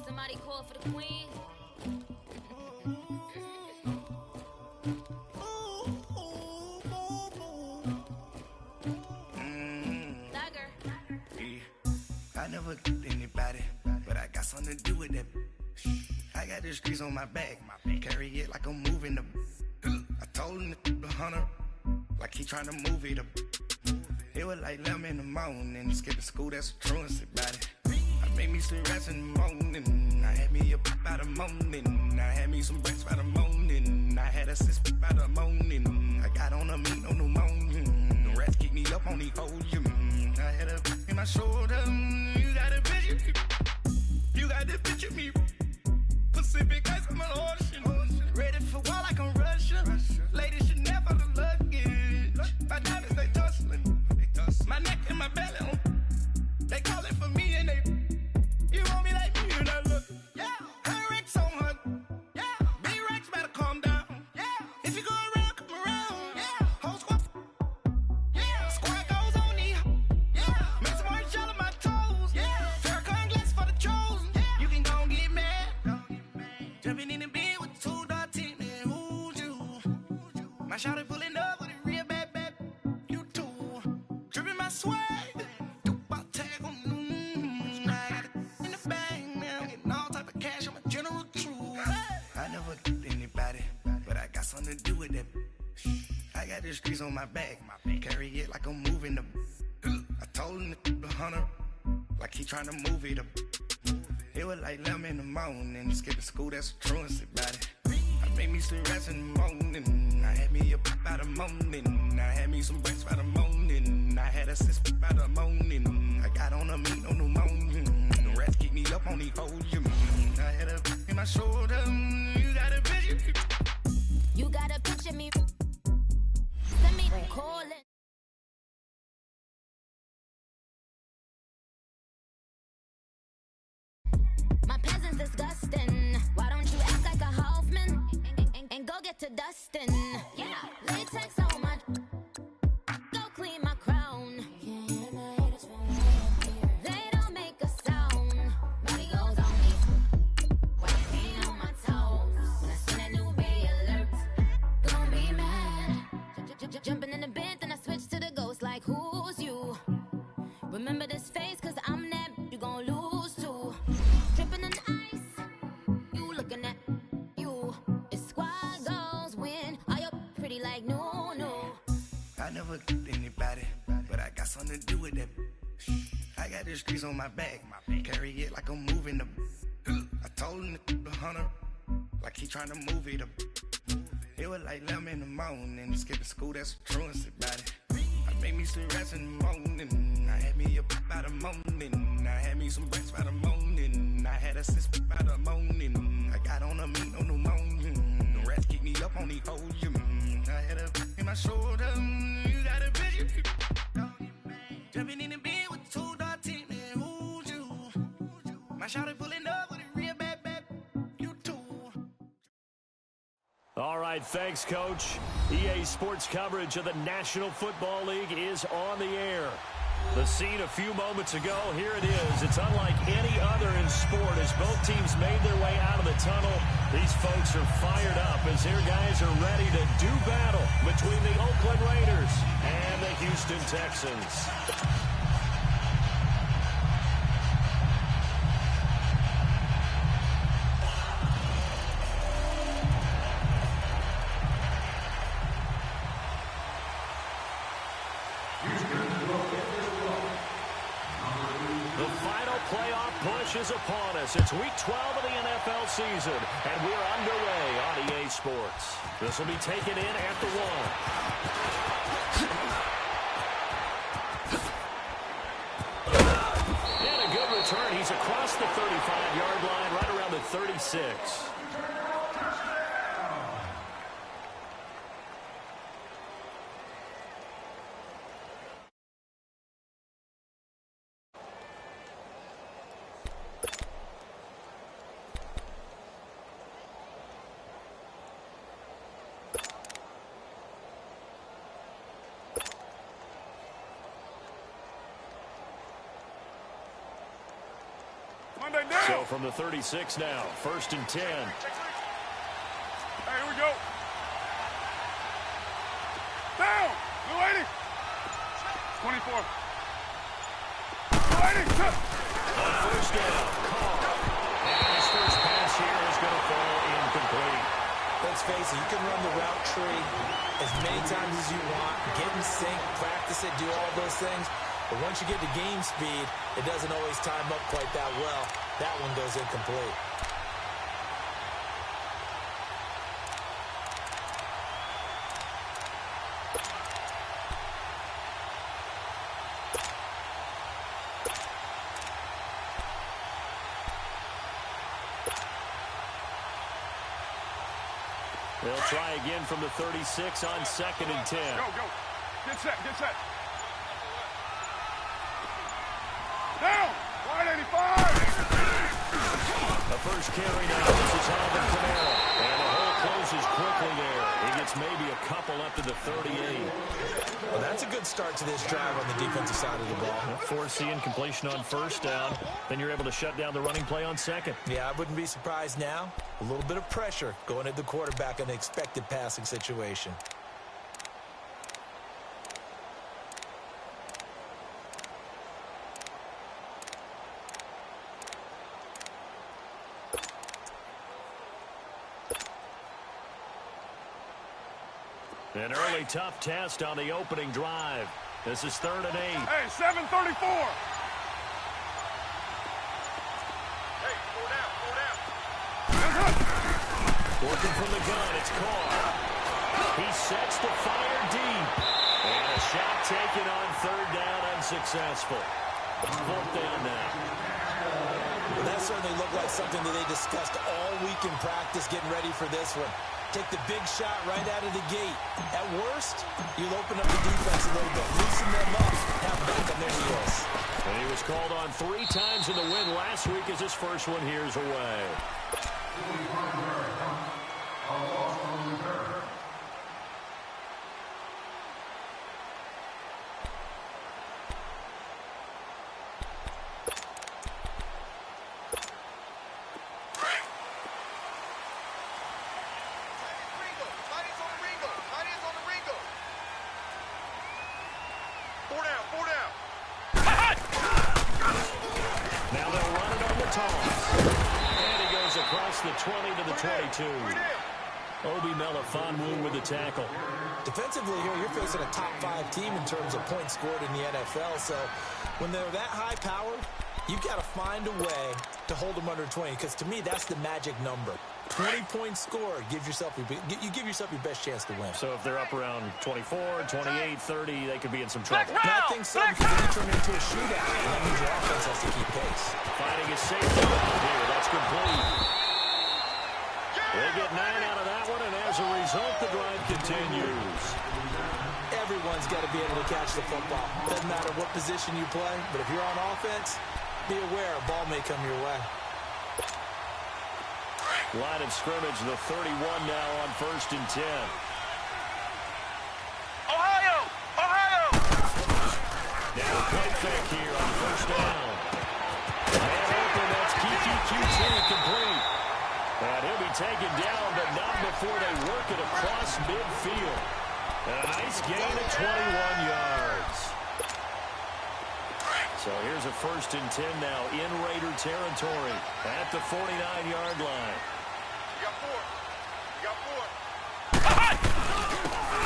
Somebody call for the queen. I never anybody, but I got something to do with that. I got the streets on my back, carry it like I'm moving the. I told him the hunter, like he trying to move it up. It was like 11 in the morning, skipping school, that's a truancy about it. I made me some rest in the morning, I had me up by the morning, I had me some breaks by the morning, I had a sis by the morning, I got on a meat on the morning, the rats keep me up on the podium, I had a in my shoulder, you got a picture, you got the picture me, Pacific ice on my ocean, ready for war like I'm Russia, ladies should never the luggage, my diamonds they tussling, my neck and my belly, they calling for me and they, you want me like me and I look, yeah, her Rex on her, yeah, big Rex better calm down, yeah, if you go around, come around, yeah, whole squad, yeah, squad goes on me, yeah, make some orange gel on my toes, yeah, Farrakhan glass for the chosen, yeah, you can go and get mad, jumping in the bed with 2 dark teeth, and who's you, my shawty pulling up with a real bad, you too, dripping my swag, something to do with that. I got the streets on my back, carry it like I'm moving the. I told him the hunter, like he trying to move it up. It was like 11 in the morning, skipping school, that's a truancy about it. I made me some rest in the morning, I had me up by the morning, I had me some breaks by the morning, I had a sis by the morning, I got on a meat on the morning, the rats keep me up on the podium, I had a in my shoulder, you got a picture. You gotta picture me. Send me call it. My peasant's disgusting. Why don't you act like a Hoffman and go get to dustin'? Yeah, latex on my. Go clean my crown. They don't make a sound. Money goes on me. White paint on my toes. When I see that new bay alert. Jumping in the bed, then I switch to the ghost like who's you? Remember this face, cause I'm that you gon' lose too. Dripping in ice, you looking at you. It's squad goals win, are you pretty like no. I never anybody, but I got something to do with that. I got the streets on my back, carry it like I'm moving the. I told him the hunter, like he trying to move it up. It was like 11 in the morning, skipping school, that's a truancy about it. I made me some rest in the morning, I had me up by the morning, I had me some breaks by the morning, I had a sis by the morning, I got on a meat on the morning, the rats keep me up on the podium, I had a in my shoulder, you got a picture, jumping in the bed with 2 dark teeth, and who's you, my shawty pulling up with a real bad, you too. All right, thanks, Coach. EA Sports coverage of the National Football League is on the air. The scene a few moments ago, here it is. It's unlike any other in sport as both teams made their way out of the tunnel. These folks are fired up as their guys are ready to do battle between the Oakland Raiders and the Houston Texans. The final playoff push is upon us. It's week 12 of the NFL season, and we're underway on EA Sports. This will be taken in at the 1. And a good return. He's across the 35-yard line, right around the 36. So from the 36 now, 1st and 10. Hey, here we go. Down. Blue 80. 24. Blue 80. On 1st down, Carr. And his first pass here is going to fall incomplete. Let's face it, you can run the route tree as many times as you want, get in sync, practice it, do all those things. But once you get to game speed, it doesn't always time up quite that well. That one goes incomplete. They'll try again from the 36 on 2nd and 10. Go, go. Get set, get set. Down. Wide 85. The first carry now. This is Alvin Kamara. And the hole closes quickly there. He gets maybe a couple up to the 38. Well, that's a good start to this drive on the defensive side of the ball. Forcing completion on 1st down. Then you're able to shut down the running play on 2nd. Yeah, I wouldn't be surprised now. A little bit of pressure going at the quarterback in an expected passing situation. An early tough test on the opening drive. This is 3rd and 8. Hey, 734. Hey, four down. Working from the gun, it's Carr. He sets the fire deep. And a shot taken on 3rd down, unsuccessful. 4th down now. Well, that certainly looked like something that they discussed all week in practice, getting ready for this one. Take the big shot right out of the gate. At worst, you'll open up the defense a little bit, loosen them up, have back on their heels. And he was called on 3 times in the win last week as his first one here's away. Now they'll run it on the toss. And he goes across the 20 to the 22. Obi Melifonwu with the tackle. Defensively here, you're facing a top 5 team in terms of points scored in the NFL. So when they're that high-powered, you've got to find a way to hold them under 20. Because to me, that's the magic number. 20 points scored, you give yourself your best chance to win. So if they're up around 24, 28, 30, they could be in some trouble. And I think so, because then you turn it into a shootout, and that means your offense has to keep pace. Finding a safety valve here. That's complete. They get 9 out of that one, and as a result, the drive continues. Everyone's got to be able to catch the football. Doesn't matter what position you play, but if you're on offense, be aware a ball may come your way. Line of scrimmage, the 31 now on 1st and 10. Ohio! Now play fake here on 1st down. And open, that's QQ2 complete. And he'll be taken down, but not before they work it across midfield. And a nice gain of 21 yards. So here's a 1st and 10 now in Raider territory at the 49-yard line. You got four.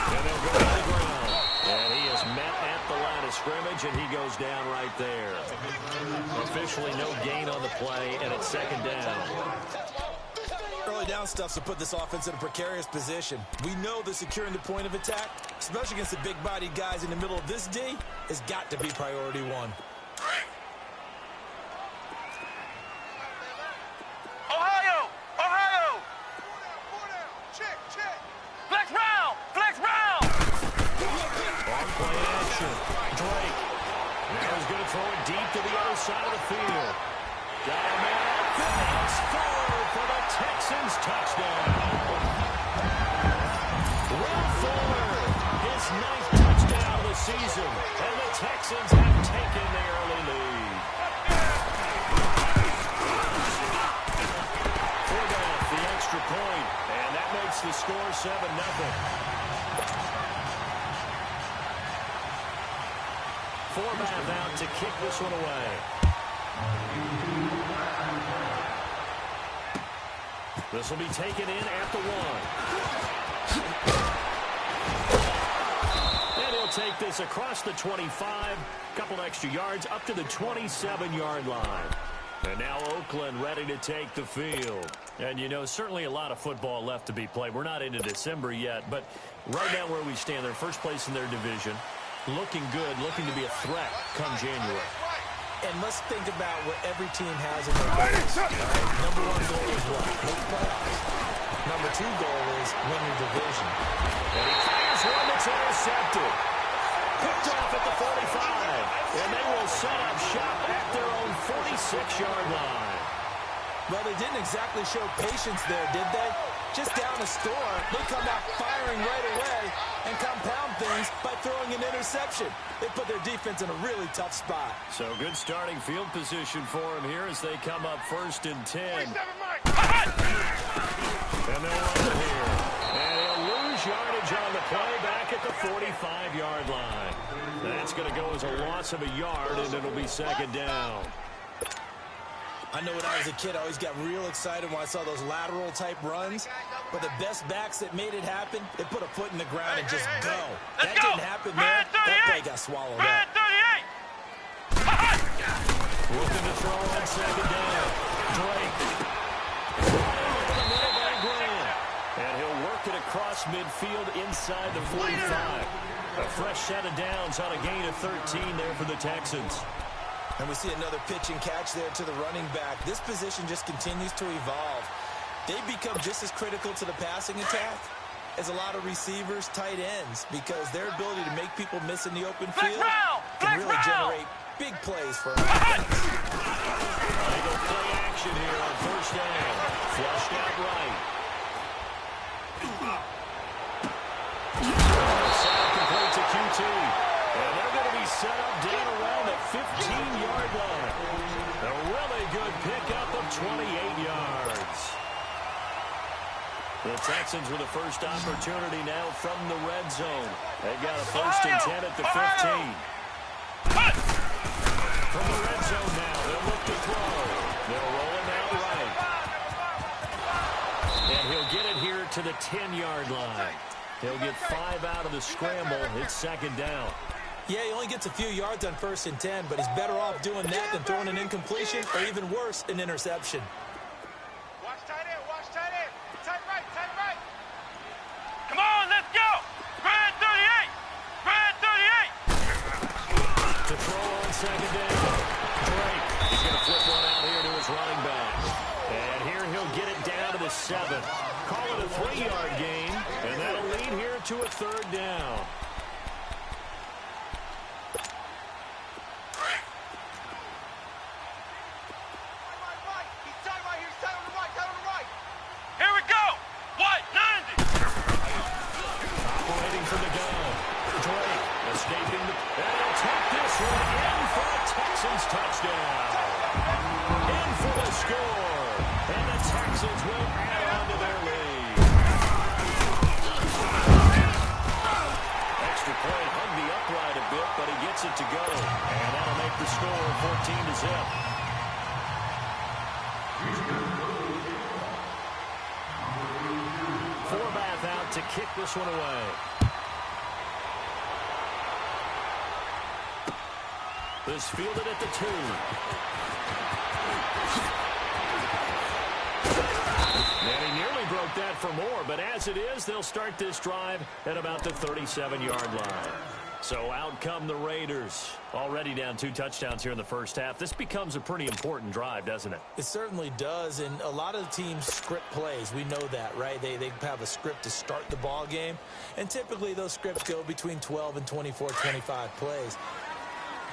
And they'll go to the ground. And he is met at the line of scrimmage, and he goes down right there. Officially no gain on the play, and it's 2nd down. Early down stuff to put this offense in a precarious position. We know that securing the point of attack, especially against the big-bodied guys in the middle of this D, has got to be priority 1. Side of the field. Got a man open. It's forward for the Texans touchdown. Will Fuller, his 9th touchdown of the season, and the Texans have taken the early lead. It's the score 7-0. 4-bath out to kick this one away. This will be taken in at the 1. And he'll take this across the 25. Couple extra yards up to the 27-yard line. And now Oakland ready to take the field. And, you know, certainly a lot of football left to be played. We're not into December yet, but right now where we stand, they're first place in their division. Looking good, looking to be a threat come January. And let's think about what every team has in their goals. Right? Number 1 goal is what? Make playoffs. Number 2 goal is win your division. And he fires one that's intercepted. Picked off at the 45. And they will set up shop at their own 46-yard line. Well, they didn't exactly show patience there, did they? Just down a score, they come out firing right away and compound things by throwing an interception. They put their defense in a really tough spot. So good starting field position for them here as they come up 1st and 10. And they'll run it here. And he'll lose yardage on the play back at the 45-yard line. That's going to go as a loss of a yard, and it'll be 2nd down. I know when I was a kid, I always got real excited when I saw those lateral-type runs. But the best backs that made it happen, they put a foot in the ground and just go. That didn't happen there. That play got swallowed up. Looking to throw on 2nd down. Drake. And he'll work it across midfield inside the 45. A fresh set of downs on a gain of 13 there for the Texans. And we see another pitch and catch there to the running back. This position just continues to evolve. They become just as critical to the passing attack as a lot of receivers, tight ends, because their ability to make people miss in the open field can really generate big plays for offense. They go play action here on 1st down. Flushed out right. Set up complete to QT. And they're going to be set up down around the 15-yard line. A really good pickup of 28 yards. The Texans with a first opportunity now from the red zone. They've got a 1st and 10 at the 15. From the red zone now, they'll look to throw. They'll roll him out right. And he'll get it here to the 10-yard line. He'll get 5 out of the scramble. It's 2nd down. Yeah, he only gets a few yards on 1st and 10, but he's better off doing that than throwing an incompletion or even worse, an interception. Watch tight end, watch tight end. Tight right, tight right. Come on, let's go. Red 38. Red 38. To throw on 2nd down. Drake. He's going to flip one out here to his running back. And here he'll get it down to the 7. Call it a 3-yard gain, and that'll lead here to a 3rd down. Touchdown. In for the score. And the Texans will add on to their lead. Extra point hung the upright a bit, but he gets it to go. And that'll make the score 14-0. Forbath out to kick this one away. This fielded at the 2. And he nearly broke that for more, but as it is, they'll start this drive at about the 37-yard line. So out come the Raiders. Already down 2 touchdowns here in the first half. This becomes a pretty important drive, doesn't it? It certainly does, and a lot of teams script plays. We know that, right? They have a script to start the ball game, and typically those scripts go between 12 and 24, 25 plays.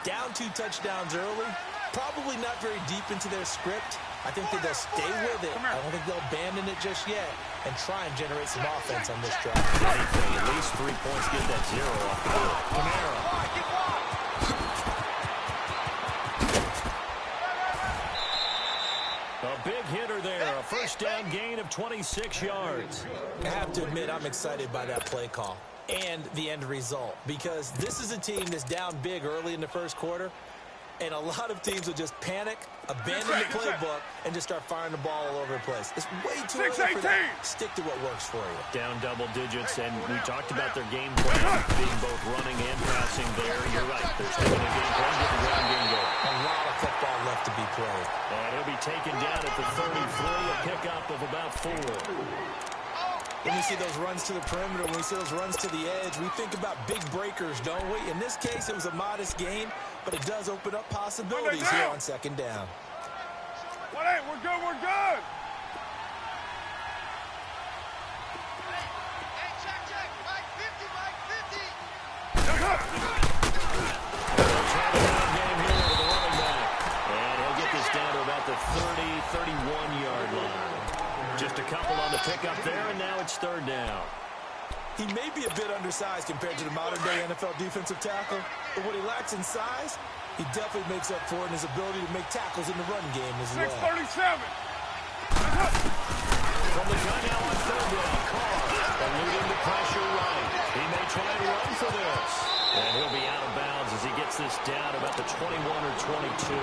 Down 2 touchdowns early, probably not very deep into their script. I think that they'll stay with it. I don't think they'll abandon it just yet and try and generate some offense on this drive. Anything, at least 3 points, get that 0 off the board. Kamara. A big hitter there, a 1st first down gain of 26 yards. I have to admit, I'm excited by that play call and the end result, because this is a team that's down big early in the first quarter, and a lot of teams will just panic, abandon the playbook, and just start firing the ball all over the place. It's way too early for that. Stick to what works for you. Down double digits, and we talked about their game plan being both running and passing there. You're right. They're sticking to game plan, get the ground game going. A lot of football left to be played. And he'll be taken down at the 33, a pickup of about 4. When we see those runs to the perimeter, when we see those runs to the edge, we think about big breakers, don't we? In this case, it was a modest gain, but it does open up possibilities here on second down. We're good, we're good. Hey, check. Mike 50, Mike 50. Game here with the running back. And he'll get this down to about the 30, 31-yard line. Just a couple on the pickup there, and now it's third down. He may be a bit undersized compared to the modern-day NFL defensive tackle, but what he lacks in size, he definitely makes up for it in his ability to make tackles in the run game as well. 637. From the gun now on third down, Carr eluding the pressure right. He may try and run for this. And he'll be out of bounds as he gets this down about the 21 or 22.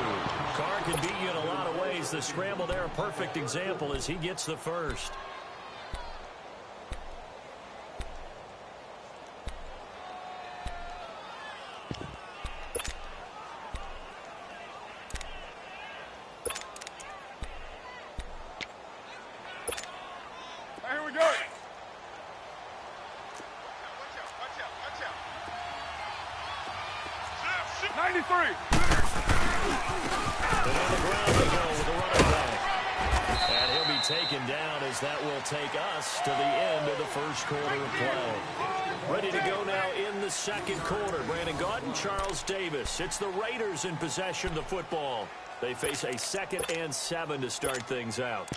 Carr can beat you in a lot of ways. The scramble there, a perfect example as he gets the first. Here we go. 93. And on the ground they go with the running back. And he'll be taken down as that will take us to the end of the first quarter of play. Ready to go now in the second quarter. Brandon Gaudin, Charles Davis. It's the Raiders in possession of the football. They face a 2nd and 7 to start things out.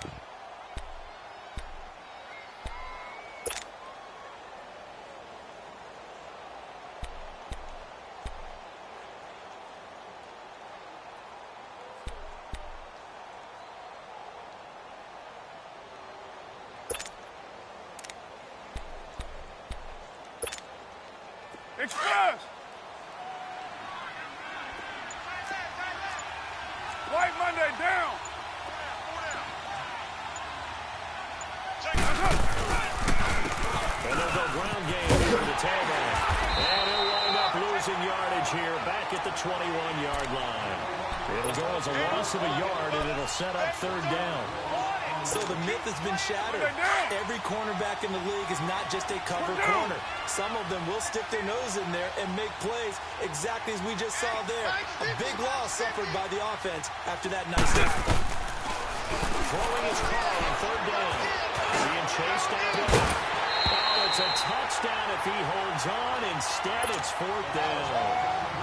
Express. White Monday down. And there's a ground game here to tailback. And he'll wind up losing yardage here back at the 21-yard line. It'll go as a loss of a yard, and it'll set up third down. So the myth has been shattered. Every cornerback in the league is not just a cover corner. Some of them will stick their nose in there and make plays exactly as we just saw there. A big loss suffered by the offense after that nice tackle. Throwing his car on third down. Being chased down. Oh, it's a touchdown if he holds on. Instead, it's fourth down.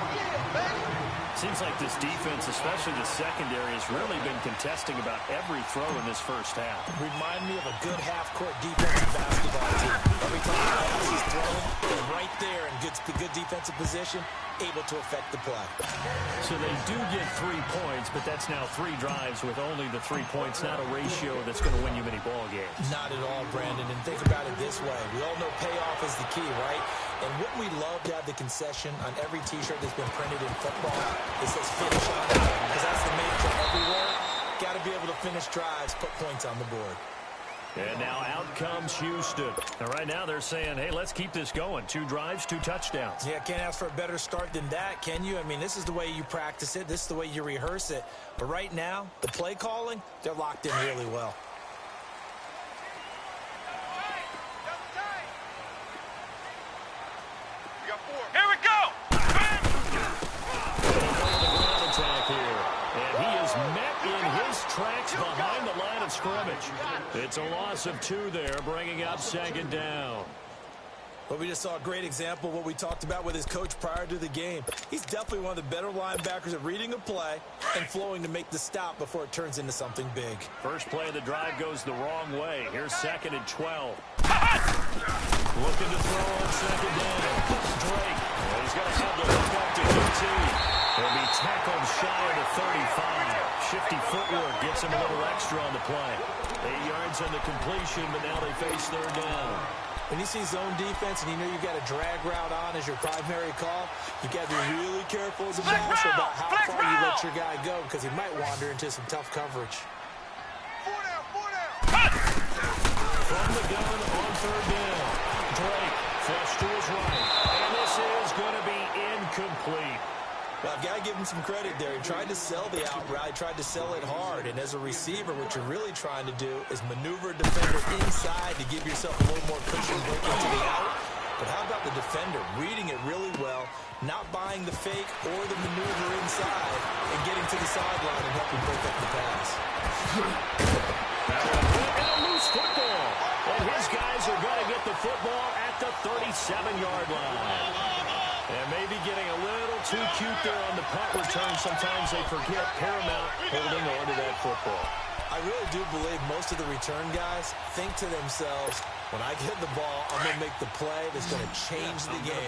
Seems like this defense, especially the secondary, has really been contesting about every throw in this first half. Remind me of a good half-court defensive basketball team. Every time the pass is thrown, they're right there in good defensive position, able to affect the play. So they do get 3 points, but that's now 3 drives with only the 3 points, not a ratio that's going to win you many ball games. Not at all, Brandon. And think about it this way. We all know payoff is the key, right? And wouldn't we love to have the concession on every T-shirt that's been printed in football? It says finish on it, because that's the mantra everywhere. Got to be able to finish drives, put points on the board. And now out comes Houston. And right now they're saying, hey, let's keep this going. 2 drives, 2 touchdowns. Yeah, can't ask for a better start than that, can you? I mean, this is the way you practice it. This is the way you rehearse it. But right now, the play calling, they're locked in really well. Here we go. Attack here. And he is met in his tracks behind the line of scrimmage. It's a loss of 2 there, bringing up second down. But we just saw a great example of what we talked about with his coach prior to the game. He's definitely one of the better linebackers at reading a play and flowing to make the stop before it turns into something big. First play of the drive goes the wrong way. Here's 2nd and 12. Looking to throw on second down. Drake. Well, he's going to have to look up to 15. He'll be tackled shy of the 35. Shifty footwork gets him a little extra on the play. 8 yards on the completion, but now they face third down. When you see zone defense and you know you've got a drag route on as your primary call, you've got to be really careful as a passer about how far you let your guy go because he might wander into some tough coverage. 4 down. From the gun on third down. Drake flush to his right. And this is going to be incomplete. Well, I've got to give him some credit there. He tried to sell the out route. He tried to sell it hard. And as a receiver, what you're really trying to do is maneuver a defender inside to give yourself a little more cushion breaking to the out. But how about the defender reading it really well, not buying the fake or the maneuver inside, and getting to the sideline and helping break up the pass. And a loose football. And his guys are going to get the football at the 37-yard line. And maybe getting a little too cute there on the punt return. Sometimes they forget Paramount holding on to that football. I really do believe most of the return guys think to themselves, when I get the ball, I'm going to make the play that's going to change the game.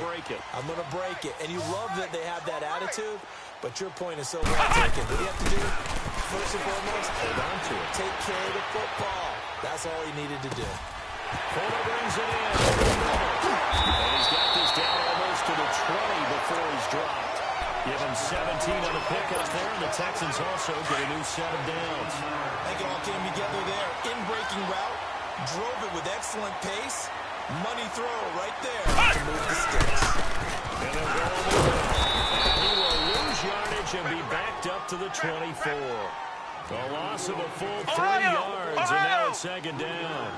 I'm going to break it. And you love that they have that attitude, but your point is so well taken. What do you have to do? First and foremost, hold on to it. Take care of the football. That's all he needed to do. Fuller brings it in. And he's got this down almost to the 20 before he's dropped. Give him 17 on the pickup there, and the Texans also get a new set of downs. I think it all came together there. In-breaking route, drove it with excellent pace. Money throw right there to move the sticks. And they'll go on the way. And he will lose yardage and be backed up to the 24. A loss of a full 3 yards, and now it's second down.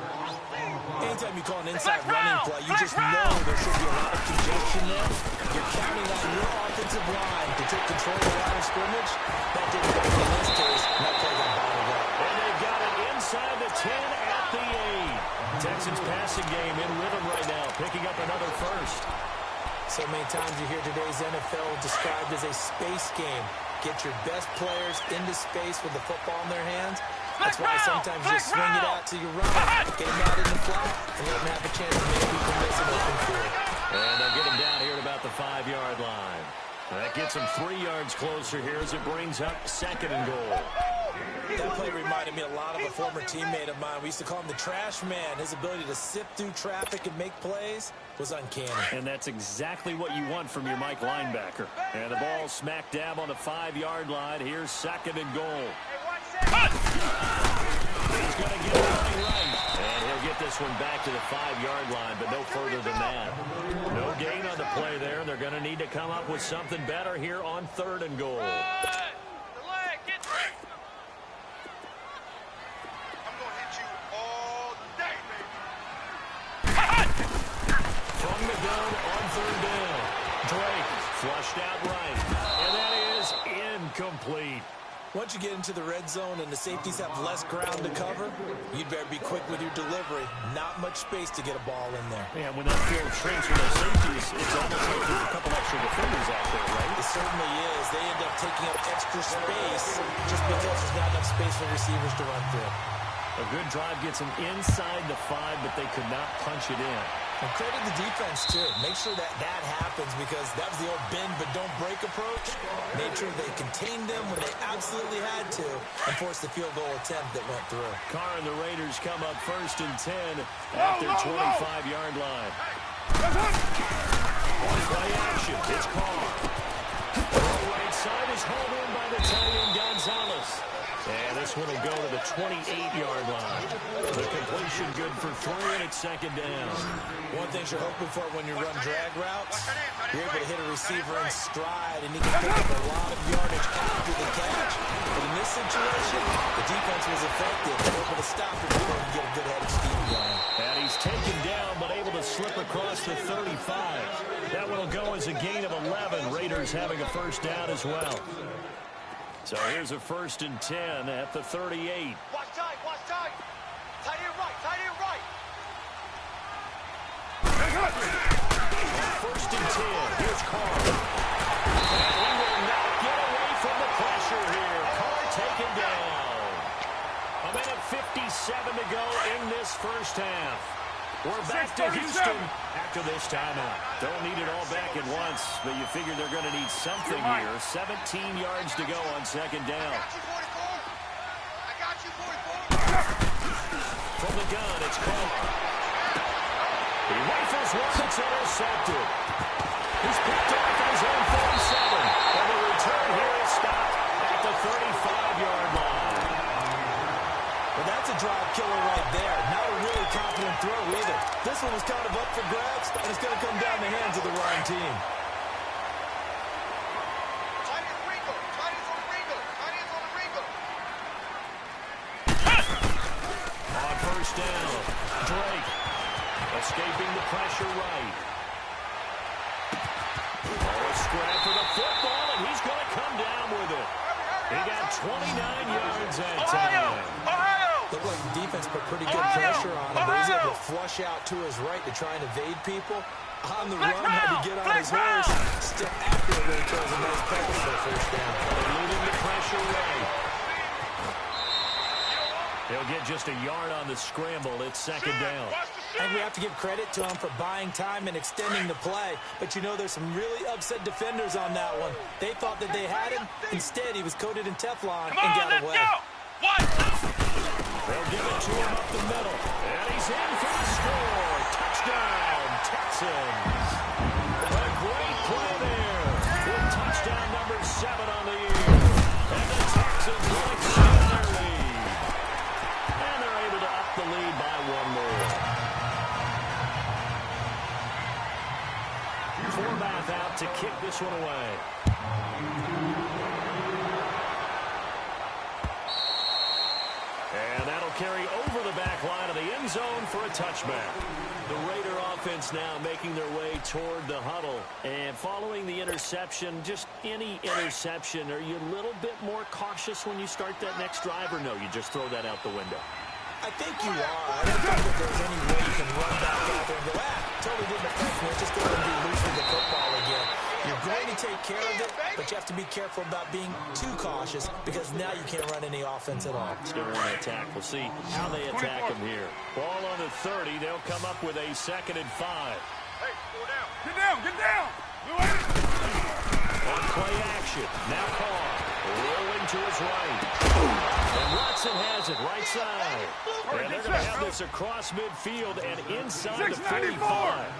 Anytime you call an inside running play, you just know there should be a lot of congestion there. You're counting on your offensive line to take control of the line of scrimmage. That didn't happen in this case, and that play got bottled up. And they've got it inside the 10 at the 8. Texans passing game in rhythm right now, picking up another first. So many times you hear today's NFL described as a space game. Get your best players into space with the football in their hands. That's why sometimes you swing it out to your right, get them out in the flat, and let them have a chance to make people miss an open field. And they'll get him down here at about the 5-yard line. That gets him 3 yards closer here as it brings up second and goal. That play reminded me a lot of a former teammate of mine. We used to call him the trash man. His ability to sift through traffic and make plays was uncanny. And that's exactly what you want from your Mike linebacker. And the ball smack dab on the 5-yard line. Here's second and goal. He's going to get it running right. And he'll get this one back to the 5-yard line, but no further than that. No gain on the play there. They're going to need to come up with something better here on third and goal. From the gun on third down. Drake flushed out right. And that is incomplete. Once you get into the red zone and the safeties have less ground to cover, you'd better be quick with your delivery. Not much space to get a ball in there. Yeah, when that field shrinks with those safeties, it's almost like there's a couple extra defenders out there, right? It certainly is. They end up taking up extra space just because there's not enough space for receivers to run through. A good drive gets them inside the 5, but they could not punch it in. And credit the defense, too. Make sure that happens because that was the old bend but don't break approach. Made sure they contained them when they absolutely had to and forced the field goal attempt that went through. Carr and the Raiders come up first and 10 at their 25-yard line. On play action, it's Carr. On the right side is hauled in by the tight end Gonzalez. And this one will go to the 28-yard line. The completion good for 3, and it's second down. One thing you're hoping for when you run drag routes, you're able to hit a receiver in stride, and he can pick up a lot of yardage after the catch. But in this situation, the defense was effective. They were able to stop him before he get a good head of steam going. And he's taken down, but able to slip across the 35. That one will go as a gain of 11. Raiders having a first down as well. So here's a first and 10 at the 38. Watch tight, watch tight. Tight end right, tight end right. First and 10, here's Carr. And he will not get away from the pressure here. Carr taken down. A minute 57 to go in this first half. We're back to Houston after this timeout. Don't need it all back at once, but you figure they're going to need something here. 17 yards to go on second down. I got you, 44. From the gun, it's Carr. He rifles one. It's intercepted. He's picked off at his own 47. And the return here is stopped at the 35-yard line. Well, that's a drive killer right there. Not a really confident throw either. This one was kind of up for grabs, and it's going to come down the hands of the wrong team. On first down, Drake escaping the pressure right. Oh, a scrap for the football, and he's going to come down with it. He got 29 yards that time. Looked like the defense put pretty good pressure on him, but he's able to flush out to his right to try and evade people. On the run, had to get on his horse. Still accurately throws a nice pass for a first down. Eluding the pressure right. He'll get just a yard on the scramble. It's second down. And we have to give credit to him for buying time and extending the play. But you know, there's some really upset defenders on that one. They thought that they had him. Instead, he was coated in Teflon and got away. They'll give it to him up the middle. And he's in for the score. Touchdown, Texans. A great play there. With touchdown number 7 on the year. And the Texans will extend their lead. And they're able to up the lead by one more. Forbath out to kick this one away. And that'll carry over the back line of the end zone for a touchback. The Raider offense now making their way toward the huddle. And following the interception, just any interception, are you a little bit more cautious when you start that next drive, or no, you just throw that out the window? I think you are. I don't think that there's any way you can run back out there and go, totally didn't affect me. Just go ahead and be loose with the football again. You're going to take care of it, but you have to be careful about being too cautious because now you can't run any offense at all. Still want to attack. We'll see how they attack him here. Ball on the 30. They'll come up with a 2nd and 5. Hey, go down. Get down, get down. On play action. Now Carr rolling to his right. And Watson has it right side. And they're going to have this across midfield and inside the 45.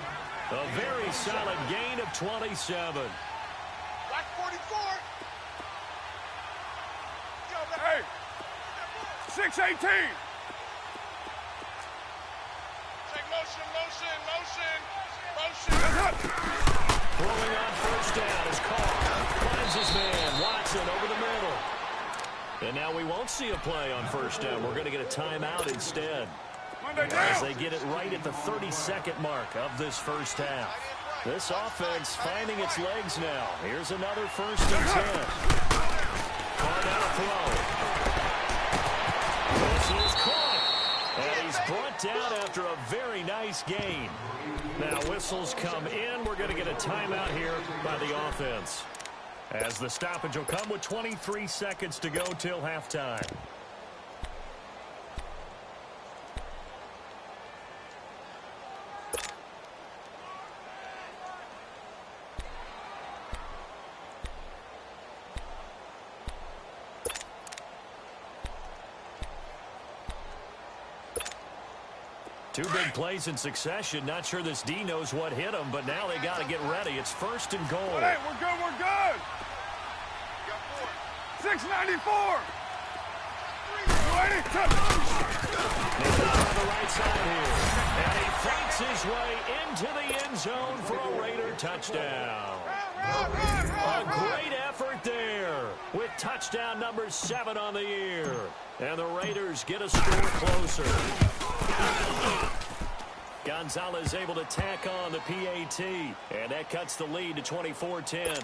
A very solid gain of 27. Black 44. Hey, 6-18. Take motion. Rolling on first down is Carr. Finds his man, Watson, over the middle. And now we won't see a play on first down. We're going to get a timeout instead. As they get it right at the 32nd mark of this first half. This offense finding its legs now. Here's another 1st and 10. Carr now to throw. This is caught. And he's brought down after a very nice gain. Now whistles come in. We're going to get a timeout here by the offense. As the stoppage will come with 23 seconds to go till halftime. Two big plays in succession. Not sure this D knows what hit him, but now they got to get ready. It's 1st and goal. Hey, we're good. 694. On the right side here. And he fights his way into the end zone for a Raider touchdown. A great effort there with touchdown number 7 on the year. And the Raiders get a score closer. Gonzalez able to tack on the PAT. And that cuts the lead to 24-10.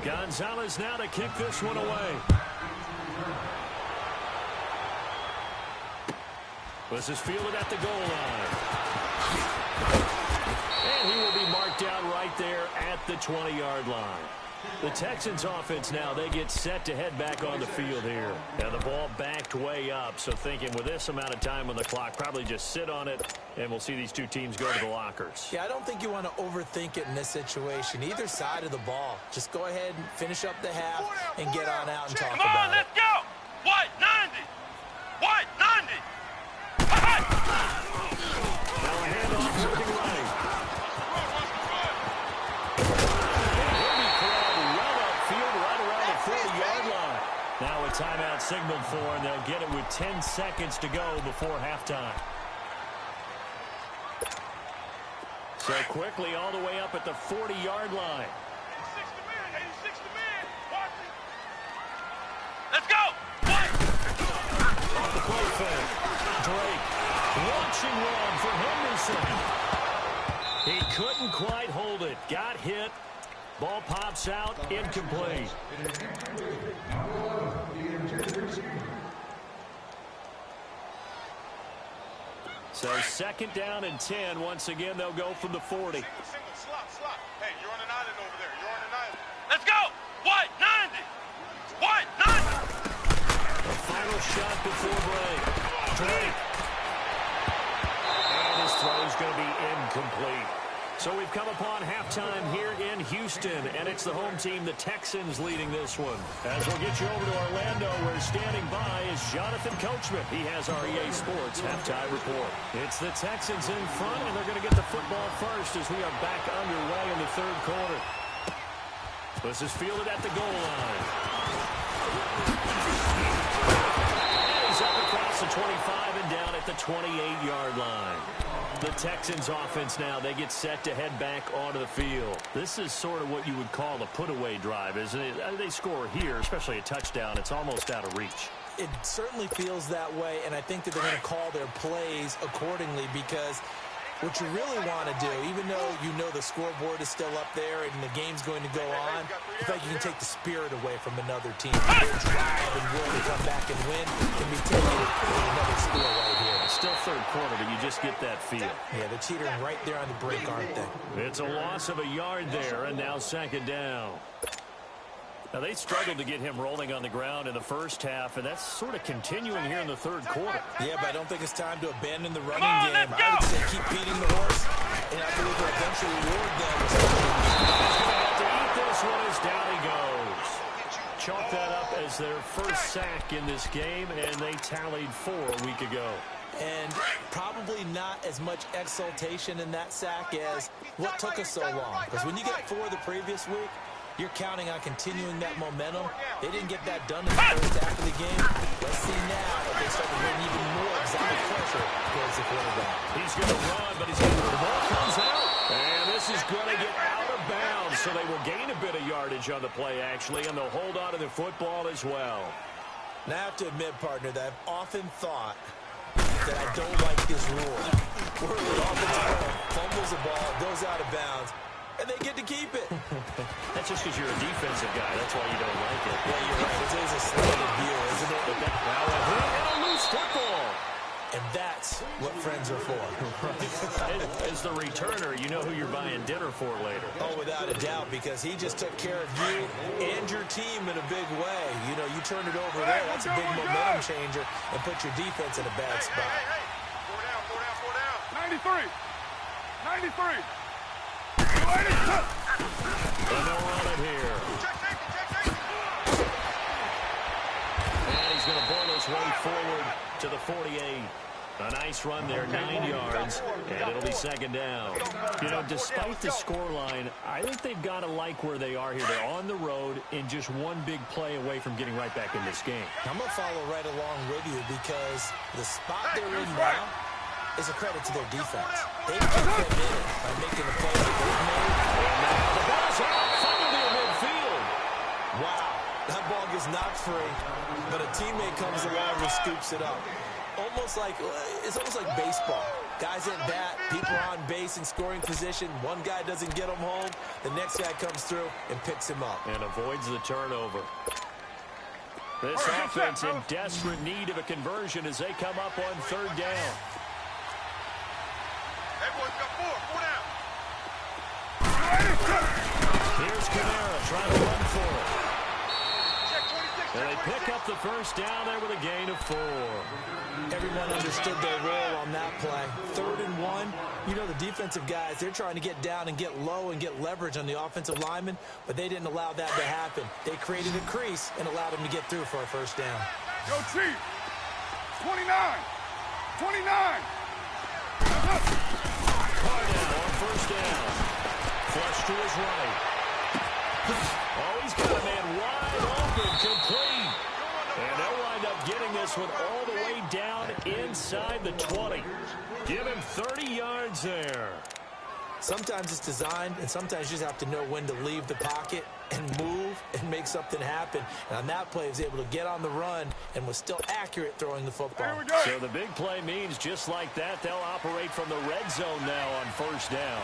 Gonzalez now to kick this one away. This is fielded at the goal line. And he will be marked down right there at the 20-yard line. The Texans offense now, they get set to head back on the field here. And the ball backed way up, so thinking with this amount of time on the clock, probably just sit on it, and we'll see these two teams go to the lockers. Yeah, I don't think you want to overthink it in this situation. Either side of the ball. Just go ahead and finish up the half and get on out and talk about it. Come on, let's go! White 90! White 90! Now a handoff working right. Now a timeout signaled for, and they'll get it with 10 seconds to go before halftime. So quickly all the way up at the 40-yard line. 86 to man, 86 to man. Watch it. Let's go! White! Off the play fake. Drake. Launching run for Henderson. He couldn't quite hold it. Got hit. Ball pops out, incomplete. So second down and 10. Once again, they'll go from the 40. Single, slot. Hey, you're on an island over there. You're on an island. Let's go! White 90! White 90! The final shot before break. Drake. And his throw's going to be incomplete. So we've come upon halftime here in Houston, and it's the home team, the Texans, leading this one. As we'll get you over to Orlando, where standing by is Jonathan Coachman. He has our EA Sports halftime report. It's the Texans in front, and they're going to get the football first as we are back underway in the third quarter. This is fielded at the goal line. And he's up across the 25 and down at the 28-yard line. The Texans offense now, they get set to head back onto the field. This is sort of what you would call a put-away drive, isn't it? They score here, especially a touchdown. It's almost out of reach. It certainly feels that way, and I think that they're going to call their plays accordingly, because what you really want to do, even though you know the scoreboard is still up there and the game's going to go on, in fact, you can take the spirit away from another team. Their drive and will to come back and win can be taken with another score right here. Still third quarter, but you just get that feel. Yeah, they're teetering right there on the break, aren't they? It's a loss of a yard there, and now second down. Now, they struggled to get him rolling on the ground in the first half, and that's sort of continuing here in the third quarter. Yeah, but I don't think it's time to abandon the running game. I would say keep beating the horse, and I believe we'll eventually reward them. He's going to have to eat this one as down he goes. Chalk that up as their first sack in this game, and they tallied 4 a week ago. And probably not as much exultation in that sack as what took us so long. Because when you get 4 the previous week, you're counting on continuing that momentum. They didn't get that done in the first half of the game. Let's see now if they start to bring even more exotic pressure towards the quarterback. He's going to run, but the ball comes out. And this is going to get out of bounds, so they will gain a bit of yardage on the play, actually, and they'll hold on to the football as well. Now, I have to admit, partner, that I've often thought that I don't like this rule. Where the offensive player fumbles the ball, goes out of bounds, and they get to keep it. That's just because you're a defensive guy. That's why you don't like it. Yeah, you're right. It is a slanted view, isn't it? But now a hit and a loose football. And that's what friends are for. As the returner, you know who you're buying dinner for later. Oh, without a doubt, because he just took care of you and your team in a big way. You know, you turn it over there, that's a big momentum changer, and put your defense in a bad spot. Hey. 4 down. 93. And they'll run it here. And he's going to bowl his way forward to the 48. A nice run there, 9 yards, and it'll be second down. You know, despite the scoreline, I think they've got to like where they are here. They're on the road and just one big play away from getting right back in this game. I'm going to follow right along with you because the spot they're in now is a credit to their defense. They've kept them in it by making the plays that they've made. And now the ball's out, fumbled near midfield. Wow, that ball gets knocked free, but a teammate comes along and scoops it up. It's almost like baseball. Guys at bat, people are on base in scoring position. One guy doesn't get him home. The next guy comes through and picks him up. And avoids the turnover. This offense in desperate need of a conversion as they come up on third down. Hey, boys, got 4 down. Here's Kamara trying to run pick up the first down there with a gain of 4. Everyone understood their role on that play. 3rd and 1. You know the defensive guys, they're trying to get down and get low and get leverage on the offensive lineman, but they didn't allow that to happen. They created a crease and allowed him to get through for a first down. Go Chief! 29! 29! Cardell on first down. Flush to his right. Oh, he's got a man wide open, complete. And they'll wind up getting this one all the way down inside the 20. Give him 30 yards there. Sometimes it's designed, and sometimes you just have to know when to leave the pocket and move and make something happen. And on that play, he was able to get on the run and was still accurate throwing the football. So the big play means just like that, they'll operate from the red zone now on first down.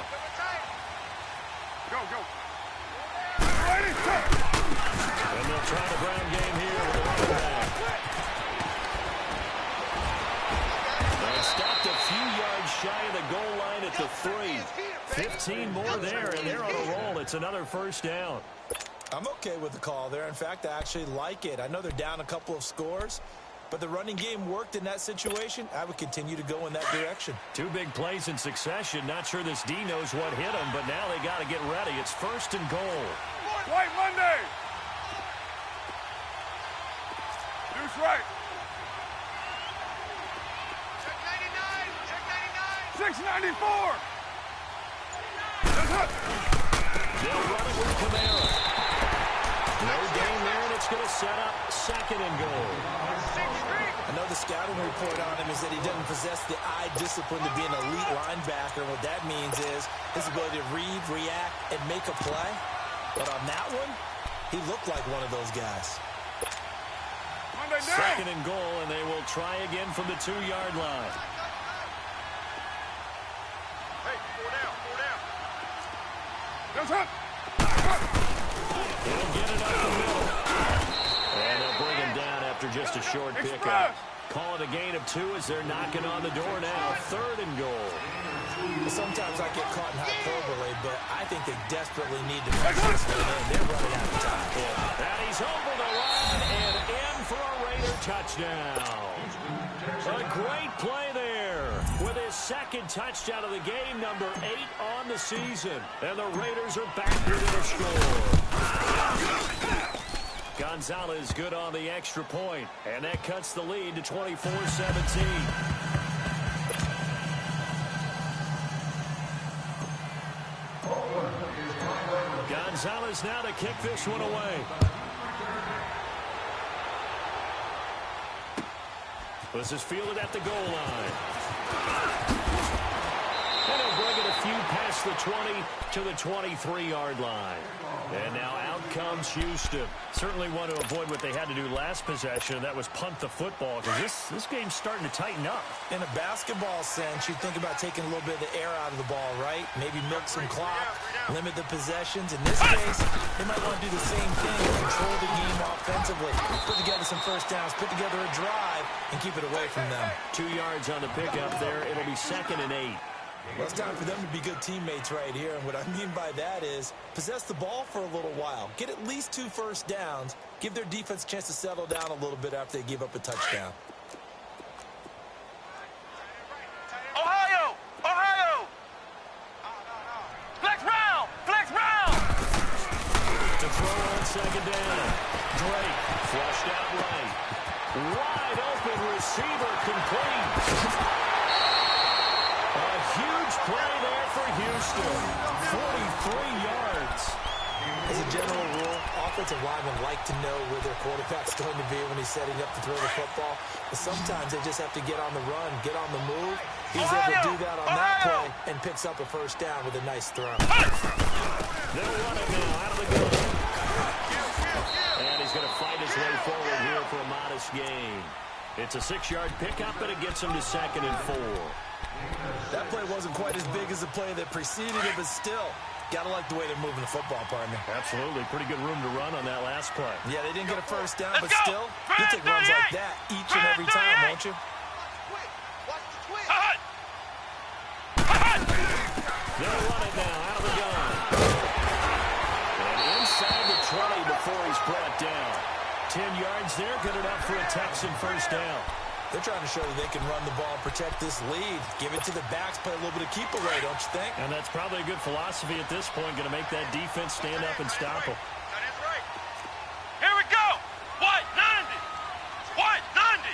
Go, go. And they'll try the ground game here with the running back. They stopped a few yards shy of the goal line at the 3. 15 more there, and they're on a roll. It's another first down. I'm okay with the call there. In fact, I actually like it. I know they're down a couple of scores, but the running game worked in that situation. I would continue to go in that direction. 2 big plays in succession. Not sure this D knows what hit him, but now they got to get ready. It's 1st and goal. White Monday! Deuce right. Check 99! Check 694! They'll run it with Kamara. No gain there, and it's going to set up 2nd and goal. I know the scouting report on him is that he doesn't possess the eye discipline to be an elite linebacker. What that means is his ability to read, react, and make a play. But on that one, he looked like one of those guys. 2nd and goal, and they will try again from the 2-yard line. Hey, 4 down, 4 down. That's up. He'll get it up the middle. And they'll bring him down after just a short pickup. Call it a gain of 2 as they're knocking on the door now. 3rd and goal. Sometimes I get caught in hyperbole, but I think they desperately need to fix this one in. They're running out of time. And he's over the line and in for a Raider touchdown. A great play there with his 2nd touchdown of the game, number 8 on the season. And the Raiders are back within a score. Gonzalez good on the extra point, and that cuts the lead to 24-17. Gonzalez now to kick this one away. This is fielded at the goal line. And he'll bring it a few past the 20 to the 23-yard line. And now out comes Houston. Certainly want to avoid what they had to do last possession, and that was punt the football, because this game's starting to tighten up. In a basketball sense, you think about taking a little bit of the air out of the ball, right? Maybe milk some clock, limit the possessions. In this case, they might want to do the same thing, control the game offensively, put together some first downs, put together a drive, and keep it away from them. 2 yards on the pickup there. It'll be 2nd and 8. Well, it's time for them to be good teammates right here. And what I mean by that is possess the ball for a little while. Get at least 2 first downs. Give their defense a chance to settle down a little bit after they give up a touchdown. Ohio! Ohio! Flex round! Flex round! To throw on 2nd down. Drake flushed out right. Wide open receiver complete. A huge play there for Houston. 43 yards. As a general rule, offensive linemen like to know where their quarterback's going to be when he's setting up to throw the football. But sometimes they just have to get on the run, get on the move. He's able to do that on that play and picks up a first down with a nice throw. They'll run it now out of the gun. And he's going to fight his way forward here for a modest gain. It's a 6-yard pickup, but it gets him to 2nd and 4. That play wasn't quite as big as the play that preceded it, but still, gotta like the way they're moving the football, partner. Absolutely. Pretty good room to run on that last play. Yeah, they didn't get a first down, but still, you take runs like that each and every time, won't you? They'll run it now out of the gun. And inside the 20 before he's brought down. 10 yards there, good enough for a Texan first down. They're trying to show that they can run the ball and protect this lead. Give it to the backs, play a little bit of keep away, don't you think? And that's probably a good philosophy at this point, going to make that defense stand up and stop them. That is right. Here we go. White 90. White 90.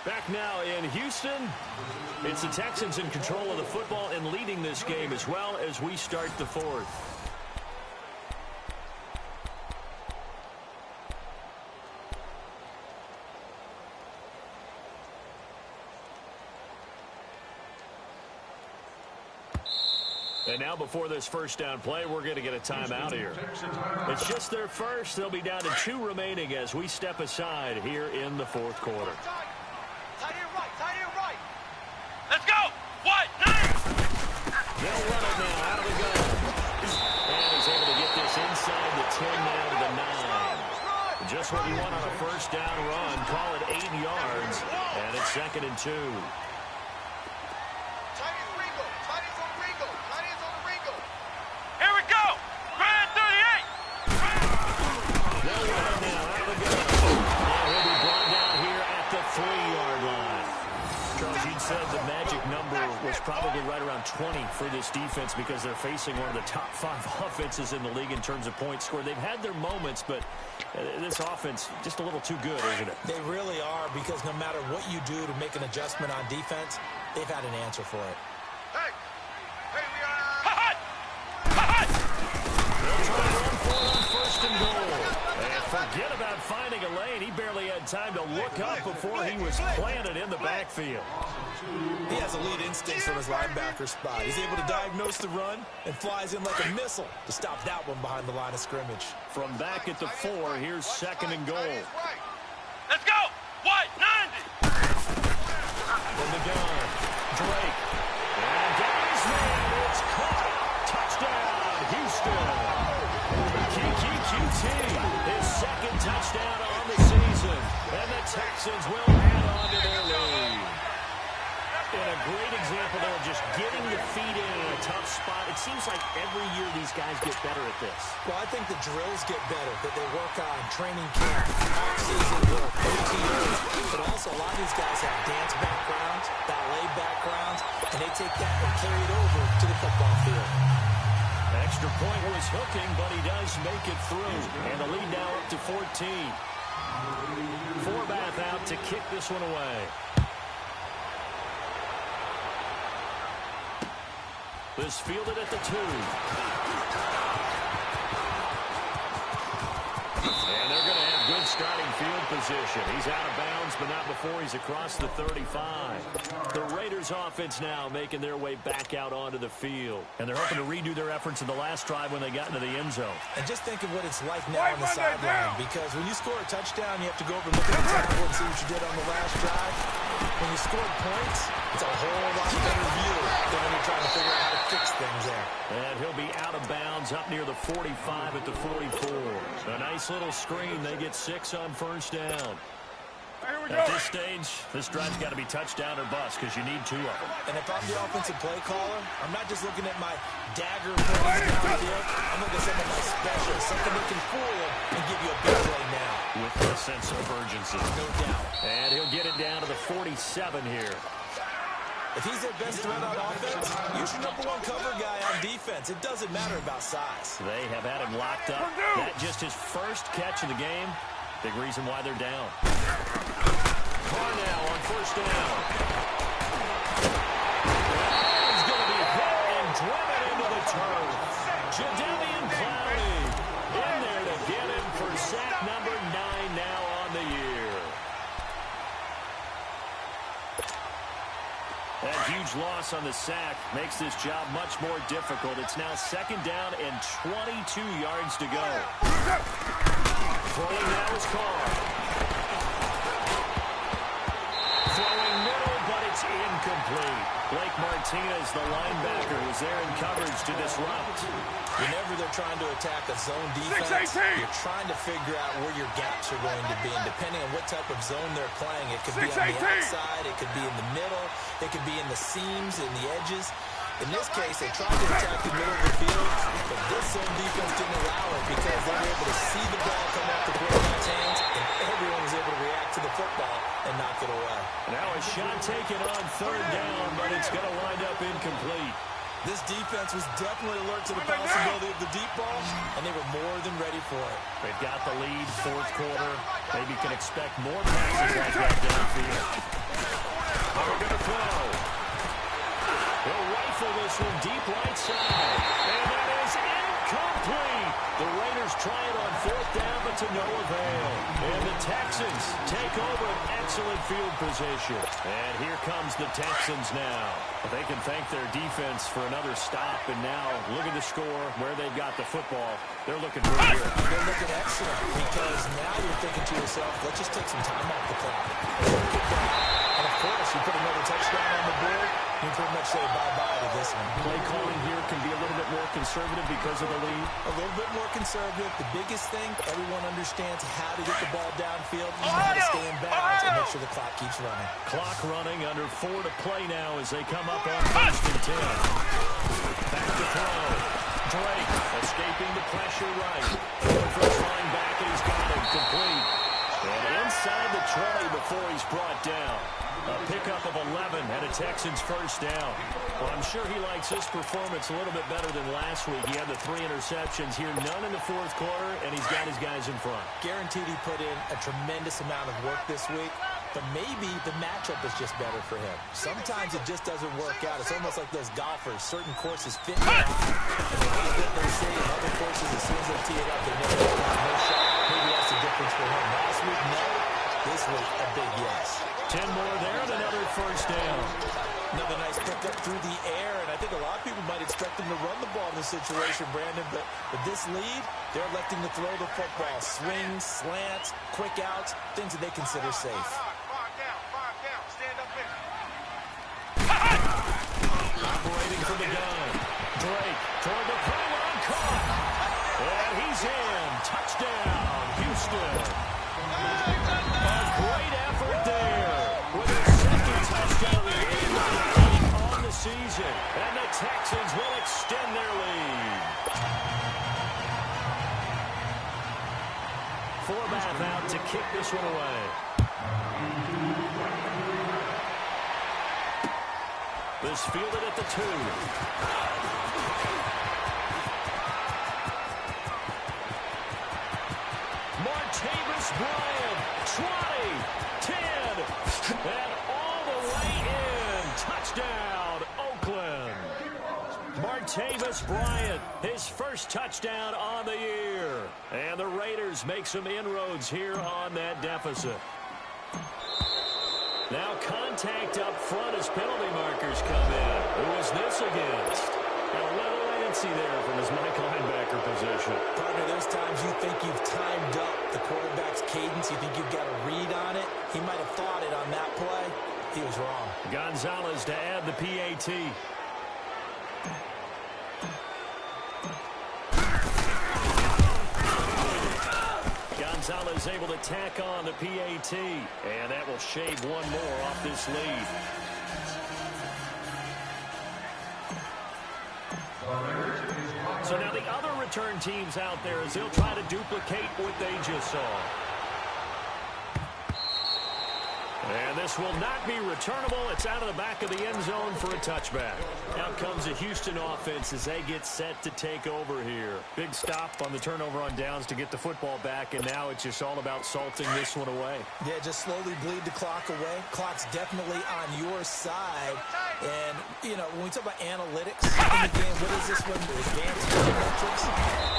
Back now in Houston, it's the Texans in control of the football and leading this game as well as we start the fourth. And now before this first down play, we're going to get a timeout here. It's just their first. They'll be down to 2 remaining as we step aside here in the fourth quarter. Tight end right. Tight end right. Let's go. White 90. They'll run it now out of the gun. And he's able to get this inside the 10 now to the 9. Just what you want on a first down run. Call it 8 yards. And it's 2nd and 2. Here we go. Grand 38. They'll run it now out of the gun. And he'll be brought down here at the 3-yard line. Charles, you'd said the magic number was probably right around 20 for this defense because they're facing one of the top 5 offenses in the league in terms of points scored. They've had their moments, but this offense just a little too good, isn't it? They really are, because no matter what you do to make an adjustment on defense, they've had an answer for it. Hey. Hey, we are. They'll try to run for it on 1st and goal. And forget about finding a lane. He barely had time to look up before he was planted in the backfield. He has elite instincts from his linebacker spot. He's able to diagnose the run and flies in like a missile to stop that one behind the line of scrimmage. From back at the 4, here's 2nd and goal. Let's go. White 90. From the gun, Drake. And Gary's man, it's caught. Touchdown, Houston. QT, his 2nd touchdown on the season. And the Texans will add on to their lead. And a great example there of just getting the feet in a tough spot. It seems like every year these guys get better at this. Well, I think the drills get better, that they work on training camp, off-season work, OTAs. But also, a lot of these guys have dance backgrounds, ballet backgrounds, and they take that and carry it over to the football field. Extra point was hooking, but he does make it through. And the lead now up to 14. Forbath out to kick this one away. This fielded at the 2. And they're going to have good starting field position. He's out of bounds, but not before he's across the 35. The Raiders offense now making their way back out onto the field. And they're hoping to redo their efforts in the last drive when they got into the end zone. And just think of what it's like now on the sideline, because when you score a touchdown, you have to go over and look at the tackle and see what you did on the last drive. When you score points, it's a whole lot better view than when you're trying to figure out how to fix things there. And he'll be out of bounds up near the 45 at the 44. A nice little screen. They get 6 on first down. At this stage, this drive's got to be touchdown or bust because you need 2 of them. And if I'm the offensive play caller, I'm not just looking at my dagger plays downfield. I'm looking at some of my specials, something that can fool them and give you a big play now. With a sense of urgency. No doubt. And he'll get it down to the 47 here. If he's their best threat on offense, use your #1 cover guy on defense. It doesn't matter about size. They have had him locked up. That just his first catch of the game. Big reason why they're down. Carnell on first down. He's going to be hit and driven into the turf. Jadeveon Clowney in there to get him for sack number 9 now on the year. That huge loss on the sack makes this job much more difficult. It's now 2nd down and 22 yards to go. Throwing now is Carr. Throwing middle, but it's incomplete. Blake Martinez, the linebacker, was there in coverage to disrupt. Whenever they're trying to attack a zone defense, you're trying to figure out where your gaps are going to be. And depending on what type of zone they're playing, it could be on the outside, it could be in the middle, it could be in the seams and the edges. In this case, they tried to attack the middle of the field, but this zone defense didn't allow it because they were able to see the ball come off the quarterback's hands, and everyone was able to react to the football and knock it away. Now a shot taken on third down, but it's going to wind up incomplete. This defense was definitely alert to the possibility of the deep ball, and they were more than ready for it. They've got the lead, fourth quarter. Maybe can expect more passes like that downfield. They're going to throw. They'll rifle this one deep right side. And that is incomplete. The Raiders try it on fourth down, but to no avail. And the Texans take over an excellent field position. And here comes the Texans now. They can thank their defense for another stop. And now look at the score, where they've got the football. They're looking pretty good. They're looking excellent because now you're thinking to yourself, let's just take some time off the clock. And of course, you put another touchdown on the board, you pretty much say bye-bye to this one. Play calling here can be a little bit more conservative because of the lead. A little bit more conservative. The biggest thing, everyone understands how to get the ball downfield, how to stay in bounds, and make sure the clock keeps running. Clock running, under 4 to play now as they come up on first and 10. Back to throw. Drake escaping the pressure right. Going for a flying back, and he's got it complete. And inside the 20 before he's brought down. A pickup of 11 and a Texans first down. Well, I'm sure he likes this performance a little bit better than last week. He had the 3 interceptions here, none in the fourth quarter, and he's got his guys in front. Guaranteed he put in a tremendous amount of work this week, but maybe the matchup is just better for him. Sometimes it just doesn't work out. It's almost like those golfers. Certain courses fit their eye, and they hit it, they say, and other courses, as soon as they tee it up, they know they've got no shot. Maybe that's the difference for him. Last week, no. This week, a big yes. 10 more there and another first down. Another nice pickup through the air, and I think a lot of people might expect them to run the ball in this situation, Brandon, but with this lead, they're electing to throw the football. Swings, slants, quick outs, things that they consider safe. Five down, stand up in. Operating from the gun. Drake toward the pylon, caught. And he's in. Touchdown, Houston. A great effort there with a second touchdown of the game on the season. And the Texans will extend their lead. Forbath out to kick this one away. This fielded at the 2. Martavis Bryant, 20, 10, and all the way in. Touchdown, Oakland. Martavis Bryant, his first touchdown on the year. And the Raiders make some inroads here on that deficit. Now contact up front as penalty markers come in. Who is this against? A little antsy there from his Mike linebacker position. Partner, there's times you think you've timed up the quarterback's cadence. You think you've got a read on it. He might have thought it on that play. He was wrong. Gonzalez to add the PAT. Gonzalez able to tack on the PAT, and that will shave one more off this lead. So now the other return teams out there as they'll try to duplicate what they just saw. And this will not be returnable. It's out of the back of the end zone for a touchback. Out comes the Houston offense as they get set to take over here. Big stop on the turnover on downs to get the football back, and now it's just all about salting this one away. Yeah, just slowly bleed the clock away. Clock's definitely on your side. And, you know, when we talk about analytics in the game, what is this one? The advanced metrics?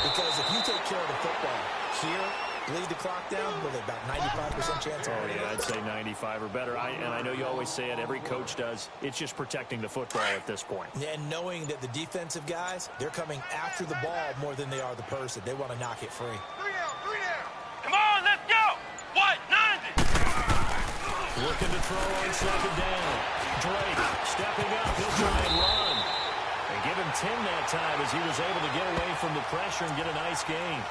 Because if you take care of the football here, bleed the clock down, with about 95% chance. Oh, yeah, I'd say 95 or better. And I know you always say it, every coach does. It's just protecting the football at this point. Yeah, and knowing that the defensive guys, they're coming after the ball more than they are the person. They want to knock it free. 3 down. Come on, let's go. What? 90. Looking to throw on second down. Drake stepping up. He'll try and run. And give him 10 that time as he was able to get away from the pressure and get a nice gain.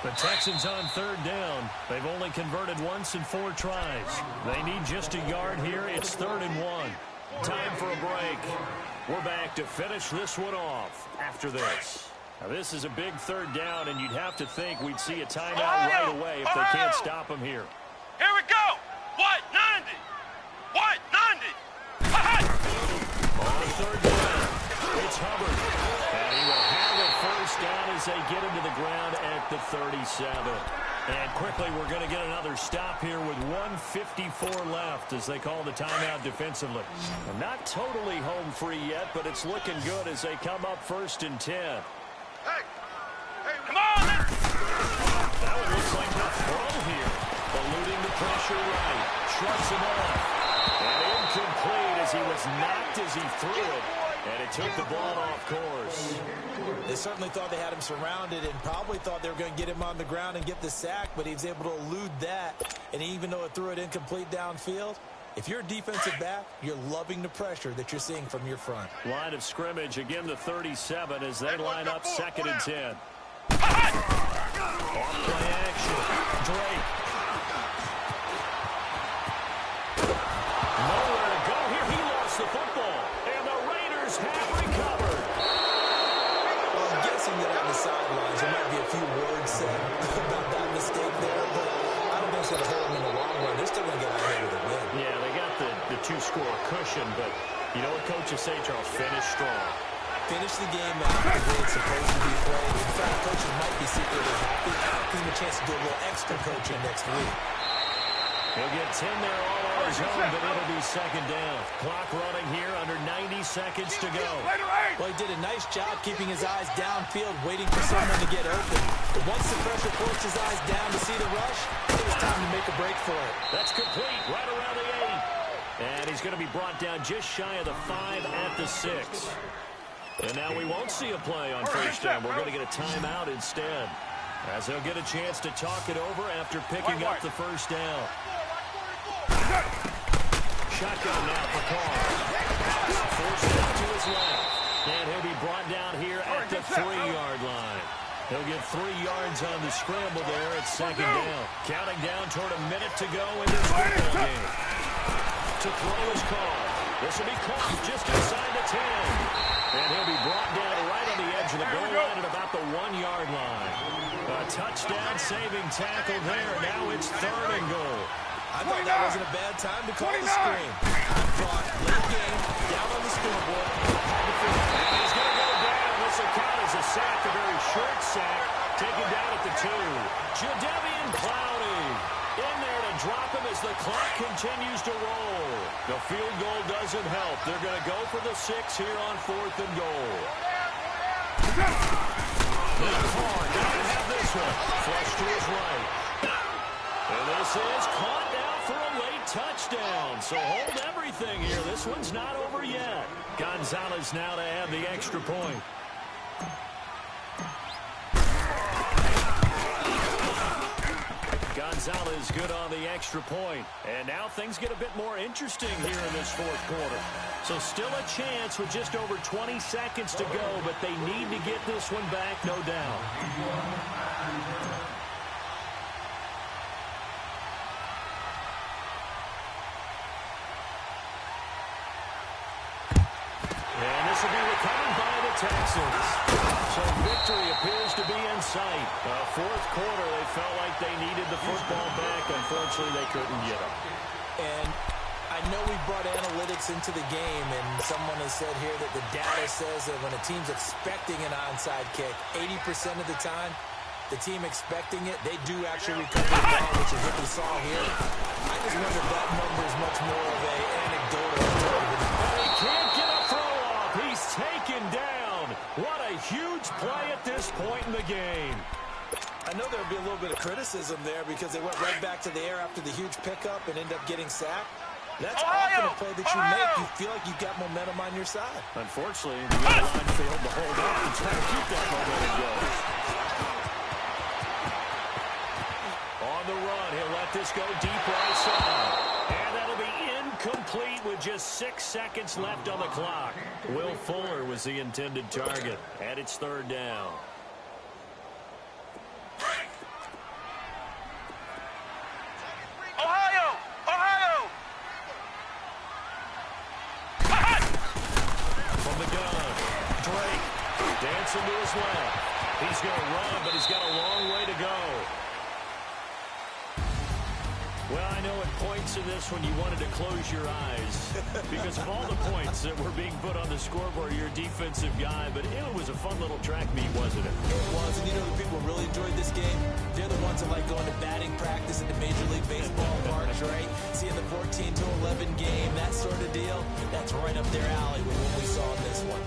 The Texans on third down. They've only converted once in 4 tries. They need just a yard here. It's 3rd and 1. Time for a break. We're back to finish this one off after this. Now, this is a big 3rd down, and you'd have to think we'd see a timeout right away if they can't stop them here. Here we go. White 90. White 90. On 3rd down, it's Hubbard. And he will have a first down as they get him to the ground at the 37. And quickly, we're going to get another stop here with 1:54 left as they call the timeout defensively. And not totally home free yet, but it's looking good as they come up 1st and 10. Hey, come on. That one looks like the throw here. Eluding the pressure right. Shrugs him off. And incomplete as he was knocked as he threw it. And it took the ball off course. They certainly thought they had him surrounded and probably thought they were going to get him on the ground and get the sack, but he was able to elude that. And even though it threw it incomplete downfield, if you're a defensive back, you're loving the pressure that you're seeing from your front. Line of scrimmage, again the 37 as they line up 2nd and 10. Off play action. Drake. Nowhere to go here. He lost the football. And the Raiders have recovered. Well, I'm guessing that on the sidelines there might be a few words said about that mistake there, but I don't think it's going to hurt them in the long run. They're still going to get out here with a win. Yeah, they got the 2-score cushion, but you know what coaches say, Charles? Finish strong. Finish the game out the way it's supposed to be played. In fact, coaches might be secretly happy. Gives them a chance to do a little extra coaching next week. He'll get 10 there all on his own, but it'll be 2nd down. Clock running here, under 90 seconds to go. Well, he did a nice job keeping his eyes downfield, waiting for someone to get open. But once the pressure forced his eyes down to see the rush, it was time to make a break for it. That's complete, right around the 8. And he's going to be brought down just shy of the 5 at the 6. And now we won't see a play on 1st down. We're going to get a timeout instead, as they'll get a chance to talk it over after picking up the 1st down. Shotgun now for Carr. Forced out to his left. And he'll be brought down here at the 3-yard line. He'll get 3 yards on the scramble there at 2nd down. Counting down toward a minute to go in this football game. To throw his Carr. This will be caught just inside the 10. And he'll be brought down right on the edge of the goal line at about the 1-yard line. A touchdown-saving tackle there. Now it's 3rd and goal. I thought that wasn't a bad time to call the screen. I thought late game, down on the scoreboard, and he's going to go down. This will count as a sack, a very short sack. Taken down at the 2. Jadeveon Clowney in there to drop him as the clock continues to roll. The field goal doesn't help. They're going to go for the 6 here on 4th and goal. Carr doesn't have this one. Flush to his right. And this is caught now for a late touchdown. So hold everything here. This one's not over yet. Gonzalez now to add the extra point. Gonzalez good on the extra point. And now things get a bit more interesting here in this 4th quarter. So still a chance with just over 20 seconds to go, but they need to get this one back, no doubt. And this will be recovered by the Texans. So victory appears to be in sight. 4th quarter, they felt like they needed the football back. Unfortunately, they couldn't get it. And I know we brought analytics into the game, and someone has said here that the data says that when a team's expecting an onside kick, 80% of the time, the team expecting it, they do actually recover the ball, which is what we saw here. I just wonder if that number is much more of an anecdotal. And he can't get a throw off. He's taken down. What a huge play at this point in the game. I know there would be a little bit of criticism there because they went right back to the air after the huge pickup and ended up getting sacked. That's often a play that you make. You feel like you've got momentum on your side. Unfortunately, the line failed to hold up and try to keep that momentum going. On the run, he'll let this go deep right side. And that'll be incomplete with just 6 seconds left on the clock. Will Fuller was the intended target, and it's 3rd down. his left. He's going to run, but he's got a long way to go. Well, I know at points in this when you wanted to close your eyes because of all the points that were being put on the scoreboard, you're a defensive guy, but it was a fun little track meet, wasn't it? It was, and you know the people who really enjoyed this game? They're the ones that like going to batting practice at the Major League Baseball parks, right? Seeing the 14-11 game, that sort of deal, that's right up their alley with what we saw in this one.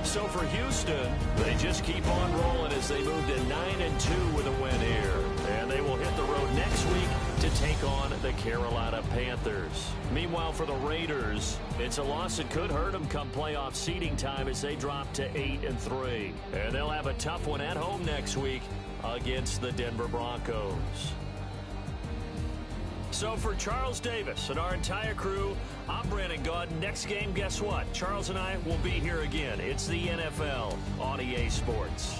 So for Houston, they just keep on rolling as they move to 9-2 with a win here. And they will hit the road next week to take on the Carolina Panthers. Meanwhile, for the Raiders, it's a loss that could hurt them come playoff seeding time as they drop to 8-3. And they'll have a tough one at home next week against the Denver Broncos. So for Charles Davis and our entire crew, I'm Brandon Gaud. Next game, guess what? Charles and I will be here again. It's the NFL on EA Sports.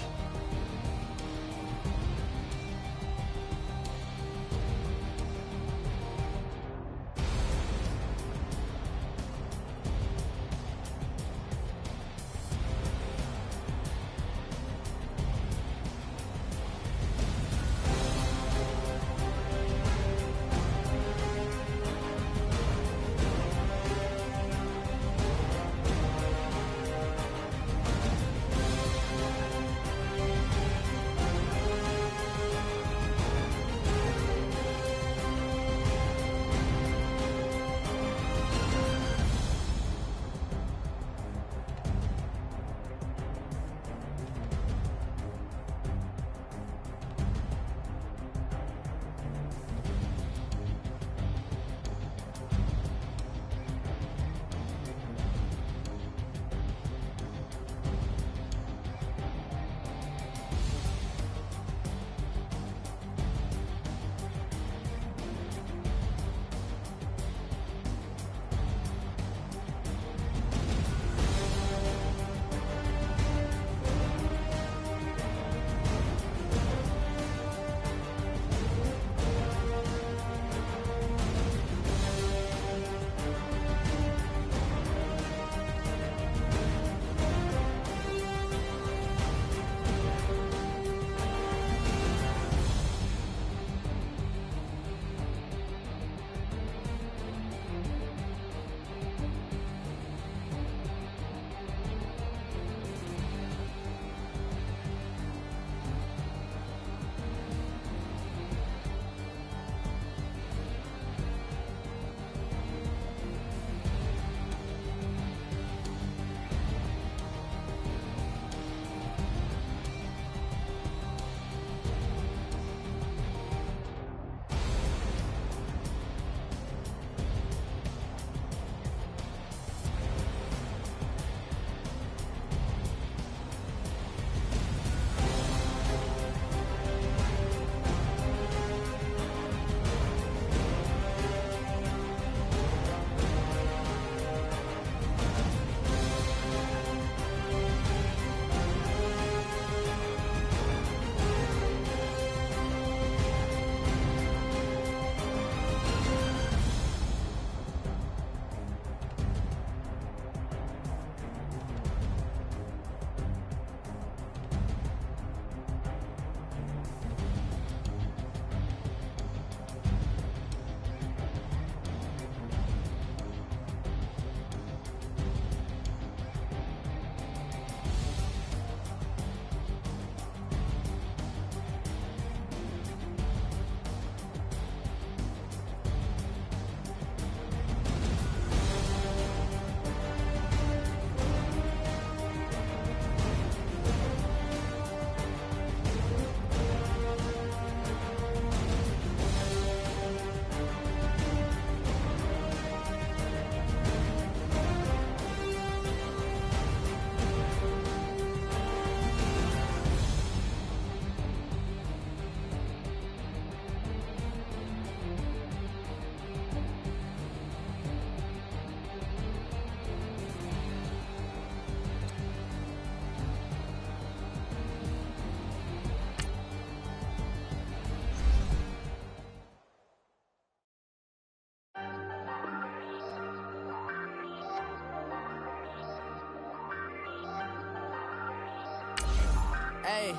Hey,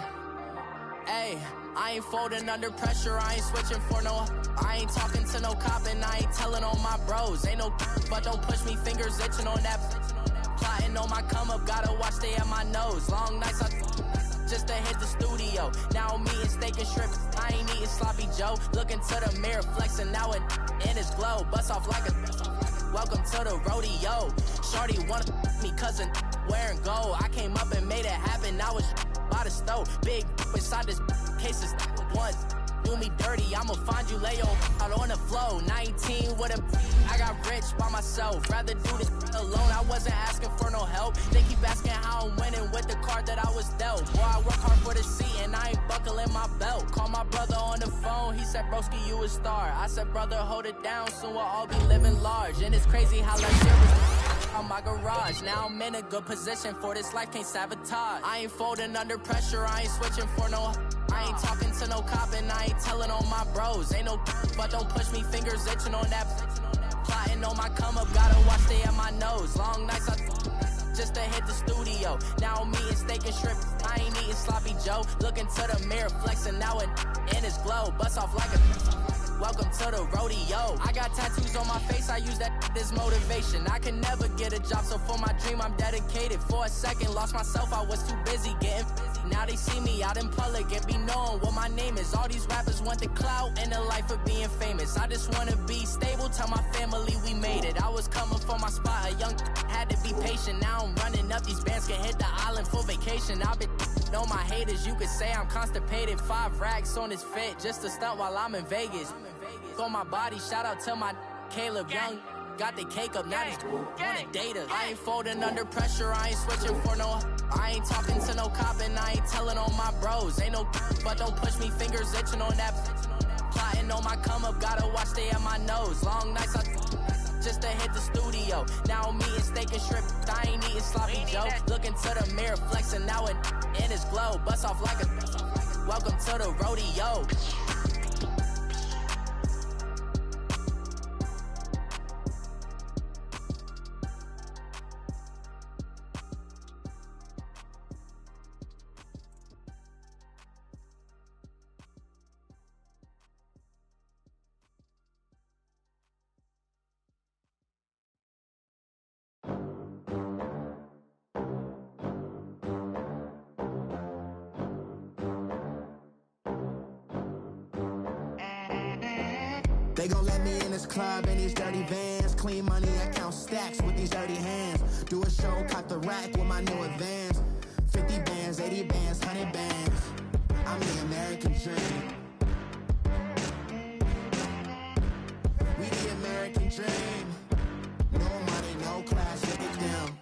I ain't folding under pressure, I ain't switching for no. I ain't talking to no cop and I ain't telling on my bros. Ain't no but don't push me, fingers itching on that. Plotting on my come up, gotta watch stay at my nose. Long nights I just to hit the studio. Now I'm eating steak and shrimp, I ain't eating sloppy Joe. Looking to the mirror, flexing now it in his glow. Bust off like a welcome to the rodeo. Shorty wanna me cousin wearing gold. I came up and made it happen, now it's by the stove. Big inside this cases once. Do me dirty, I'ma find you, lay your out on the floor. 19 with a, I got rich by myself. Rather do this alone, I wasn't asking for no help. They keep asking how I'm winning with the card that I was dealt. Boy, I work hard for the seat and I ain't buckling my belt. Call my brother on the phone, he said, broski, you a star. I said, brother, hold it down, soon we'll all be living large. And it's crazy how last year was on my garage. Now I'm in a good position for this life, can't sabotage. I ain't folding under pressure, I ain't switching for no. I ain't talking to no cop and I ain't telling on my bros. Ain't no but don't push me, fingers itching on that. Plotting on my come up, gotta watch stay at my nose. Long nights I just to hit the studio. Now I'm eating steak and shrimp, I ain't eating sloppy Joe. Looking to the mirror, flexing now it in his glow. Bust off like a welcome to the rodeo. I got tattoos on my face, I use that as motivation. I can never get a job, so for my dream I'm dedicated. For a second, lost myself, I was too busy getting busy. Now they see me out in public and be knowing what my name is. All these rappers want the clout and the life of being famous. I just wanna be stable, tell my family we made it. I was coming for my spot, a young had to be patient. Now I'm running up, these bands can hit the island for vacation. I've been know my haters, you could say I'm constipated. 5 racks on his fit, just to stunt while I'm in Vegas. On my body, shout out to my Caleb Young. Got the cake up, now these wanna date us. I ain't folding under pressure, I ain't switching for no. I ain't talking to no cop and I ain't telling on my bros. Ain't no but don't push me, fingers itching on that. Plotting on my come up, gotta watch stay at my nose. Long nights I just to hit the studio. Now I'm eating steak and shrimp, I ain't eating sloppy Joe. Looking to the mirror, flexing now it in his glow. Bust off like a welcome to the rodeo. They gon' let me in this club in these dirty vans. Clean money, I count stacks with these dirty hands. Do a show, cut the rack with my new advance. 50 bands, 80 bands, 100 bands. I'm the American dream. We the American dream. No money, no class, look at them.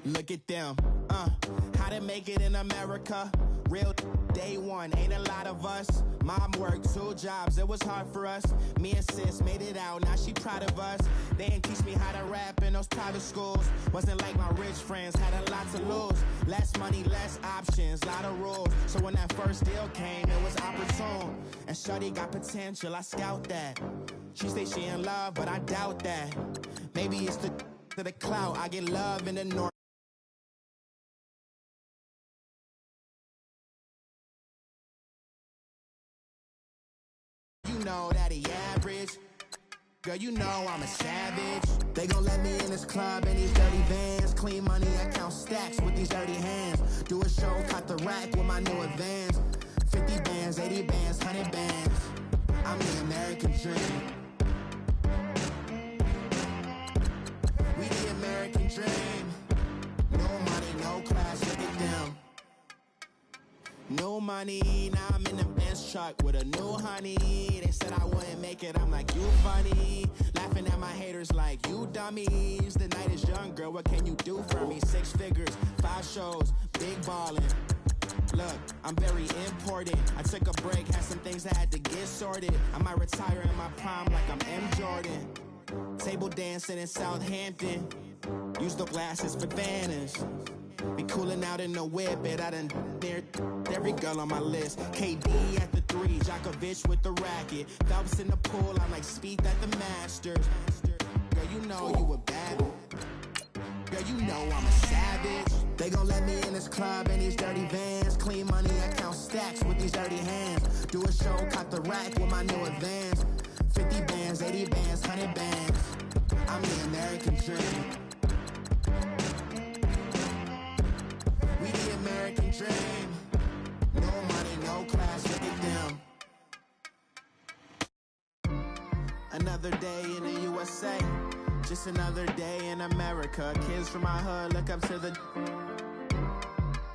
Look at them, how to make it in America. Real day one, ain't a lot of us. Mom worked 2 jobs, it was hard for us. Me and sis made it out, now she proud of us. They didn't teach me how to rap in those private schools. Wasn't like my rich friends, had a lot to lose. Less money, less options, lot of rules. So when that first deal came, it was opportune. And shorty got potential, I scout that. She say she in love, but I doubt that. Maybe it's the clout, I get love in the north. You know that he average. Girl, you know I'm a savage. They gon' let me in this club in these dirty vans. Clean money, I count stacks with these dirty hands. Do a show, cut the rack with my new advance. 50 bands, 80 bands, 100 bands. I'm the American dream. We the American dream. No money, no class, look at them. No money, now I'm in the Benz truck with a new honey. They said I wouldn't make it, I'm like, you funny. Laughing at my haters like, you dummies. The night is young, girl, what can you do for me? 6 figures, 5 shows, big ballin'. Look, I'm very important. I took a break, had some things I had to get sorted. I might retire in my prime like I'm M. Jordan. Table dancing in Southampton. Use the glasses for banners. Be cooling out in the whip, but I done near every girl on my list. KD at the 3, Djokovic with the racket. Phelps in the pool, I'm like Speed at the Masters. Girl, you know you a bad. Girl, you know I'm a savage. They gon' let me in this club in these dirty vans. Clean money, I count stacks with these dirty hands. Do a show, cop the rack with my new advance. 50 bands, 80 bands, 100 bands. I'm the American dream. We the American dream. No money, no class, look at them. Another day in the USA. Just another day in America. Kids from my hood look up to the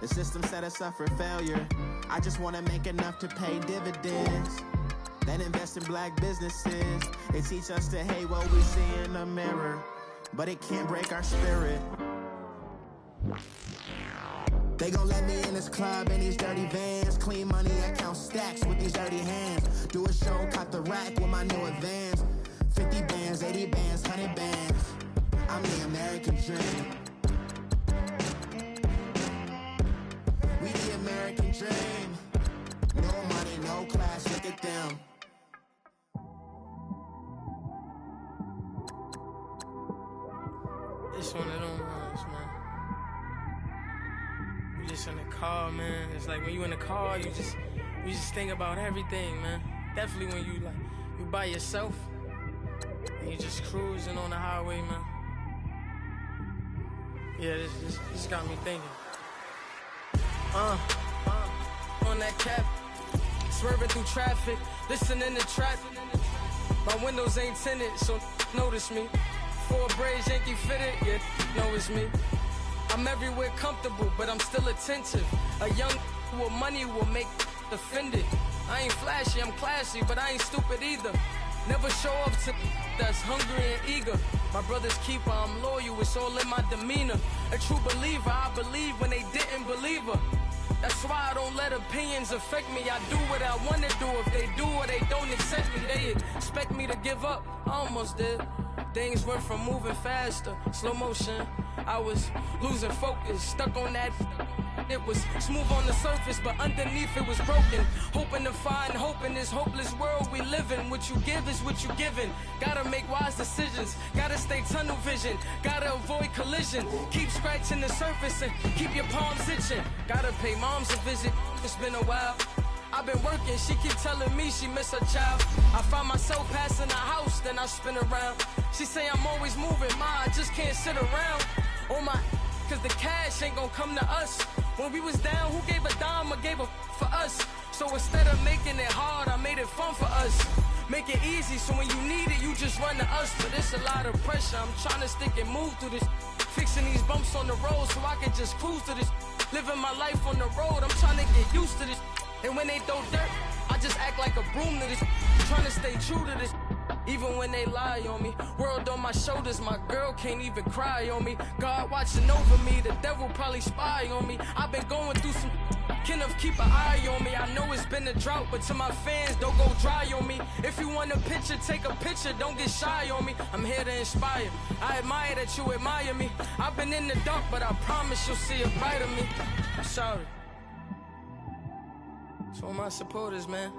system set us up for failure. I just wanna make enough to pay dividends. Then invest in black businesses. They teach us to hate what we see in the mirror, but it can't break our spirit. They gon' let me in this club in these dirty vans. Clean money, I count stacks with these dirty hands. Do a show, cop the rack with my new advance. 50 bands, 80 bands, 100 bands. I'm the American dream. We the American dream. No money, no class, look at them. It's one of them ones, man. You just in the car, man. It's like when you in the car, you just think about everything, man. Definitely when you by yourself and you just cruising on the highway, man. Yeah, this got me thinking. On that cap, swerving through traffic, listening to trap. My windows ain't tinted, so notice me. Four braids, Yankee fitted, yeah, know it's me. I'm everywhere comfortable, but I'm still attentive. A young with money will make offended. I ain't flashy, I'm classy, but I ain't stupid either. Never show up to that's hungry and eager. My brother's keeper, I'm loyal, it's all in my demeanor. A true believer, I believe when they didn't believe her. That's why I don't let opinions affect me. I do what I want to do. If they do or they don't accept me, they expect me to give up. I almost did. Things went from moving faster, slow motion. I was losing focus, stuck on that. It was smooth on the surface, but underneath it was broken. Hoping to find hope in this hopeless world we live in. What you give is what you given. Gotta make wise decisions. Gotta stay tunnel vision. Gotta avoid collision. Keep scratching the surface and keep your palms itching. Gotta pay moms a visit. It's been a while. I've been working, she keep telling me she miss her child. I find myself passing the house, then I spin around. She say I'm always moving, ma, I just can't sit around. Oh my, cause the cash ain't gonna come to us. When we was down, who gave a dime or gave a for us? So instead of making it hard, I made it fun for us. Make it easy, so when you need it, you just run to us. But it's a lot of pressure, I'm trying to stick and move through this. Fixing these bumps on the road so I can just cruise to this. Living my life on the road, I'm trying to get used to this. And when they throw dirt, I just act like a broom to this. Trying to stay true to this. Even when they lie on me, world on my shoulders, my girl can't even cry on me. God watching over me, the devil probably spy on me. I've been going through some, Kenneth keep an eye on me. I know it's been a drought, but to my fans, don't go dry on me. If you want a picture, take a picture, don't get shy on me. I'm here to inspire, I admire that you admire me. I've been in the dark, but I promise you'll see a brighter me. I'm sorry. To all my supporters, man.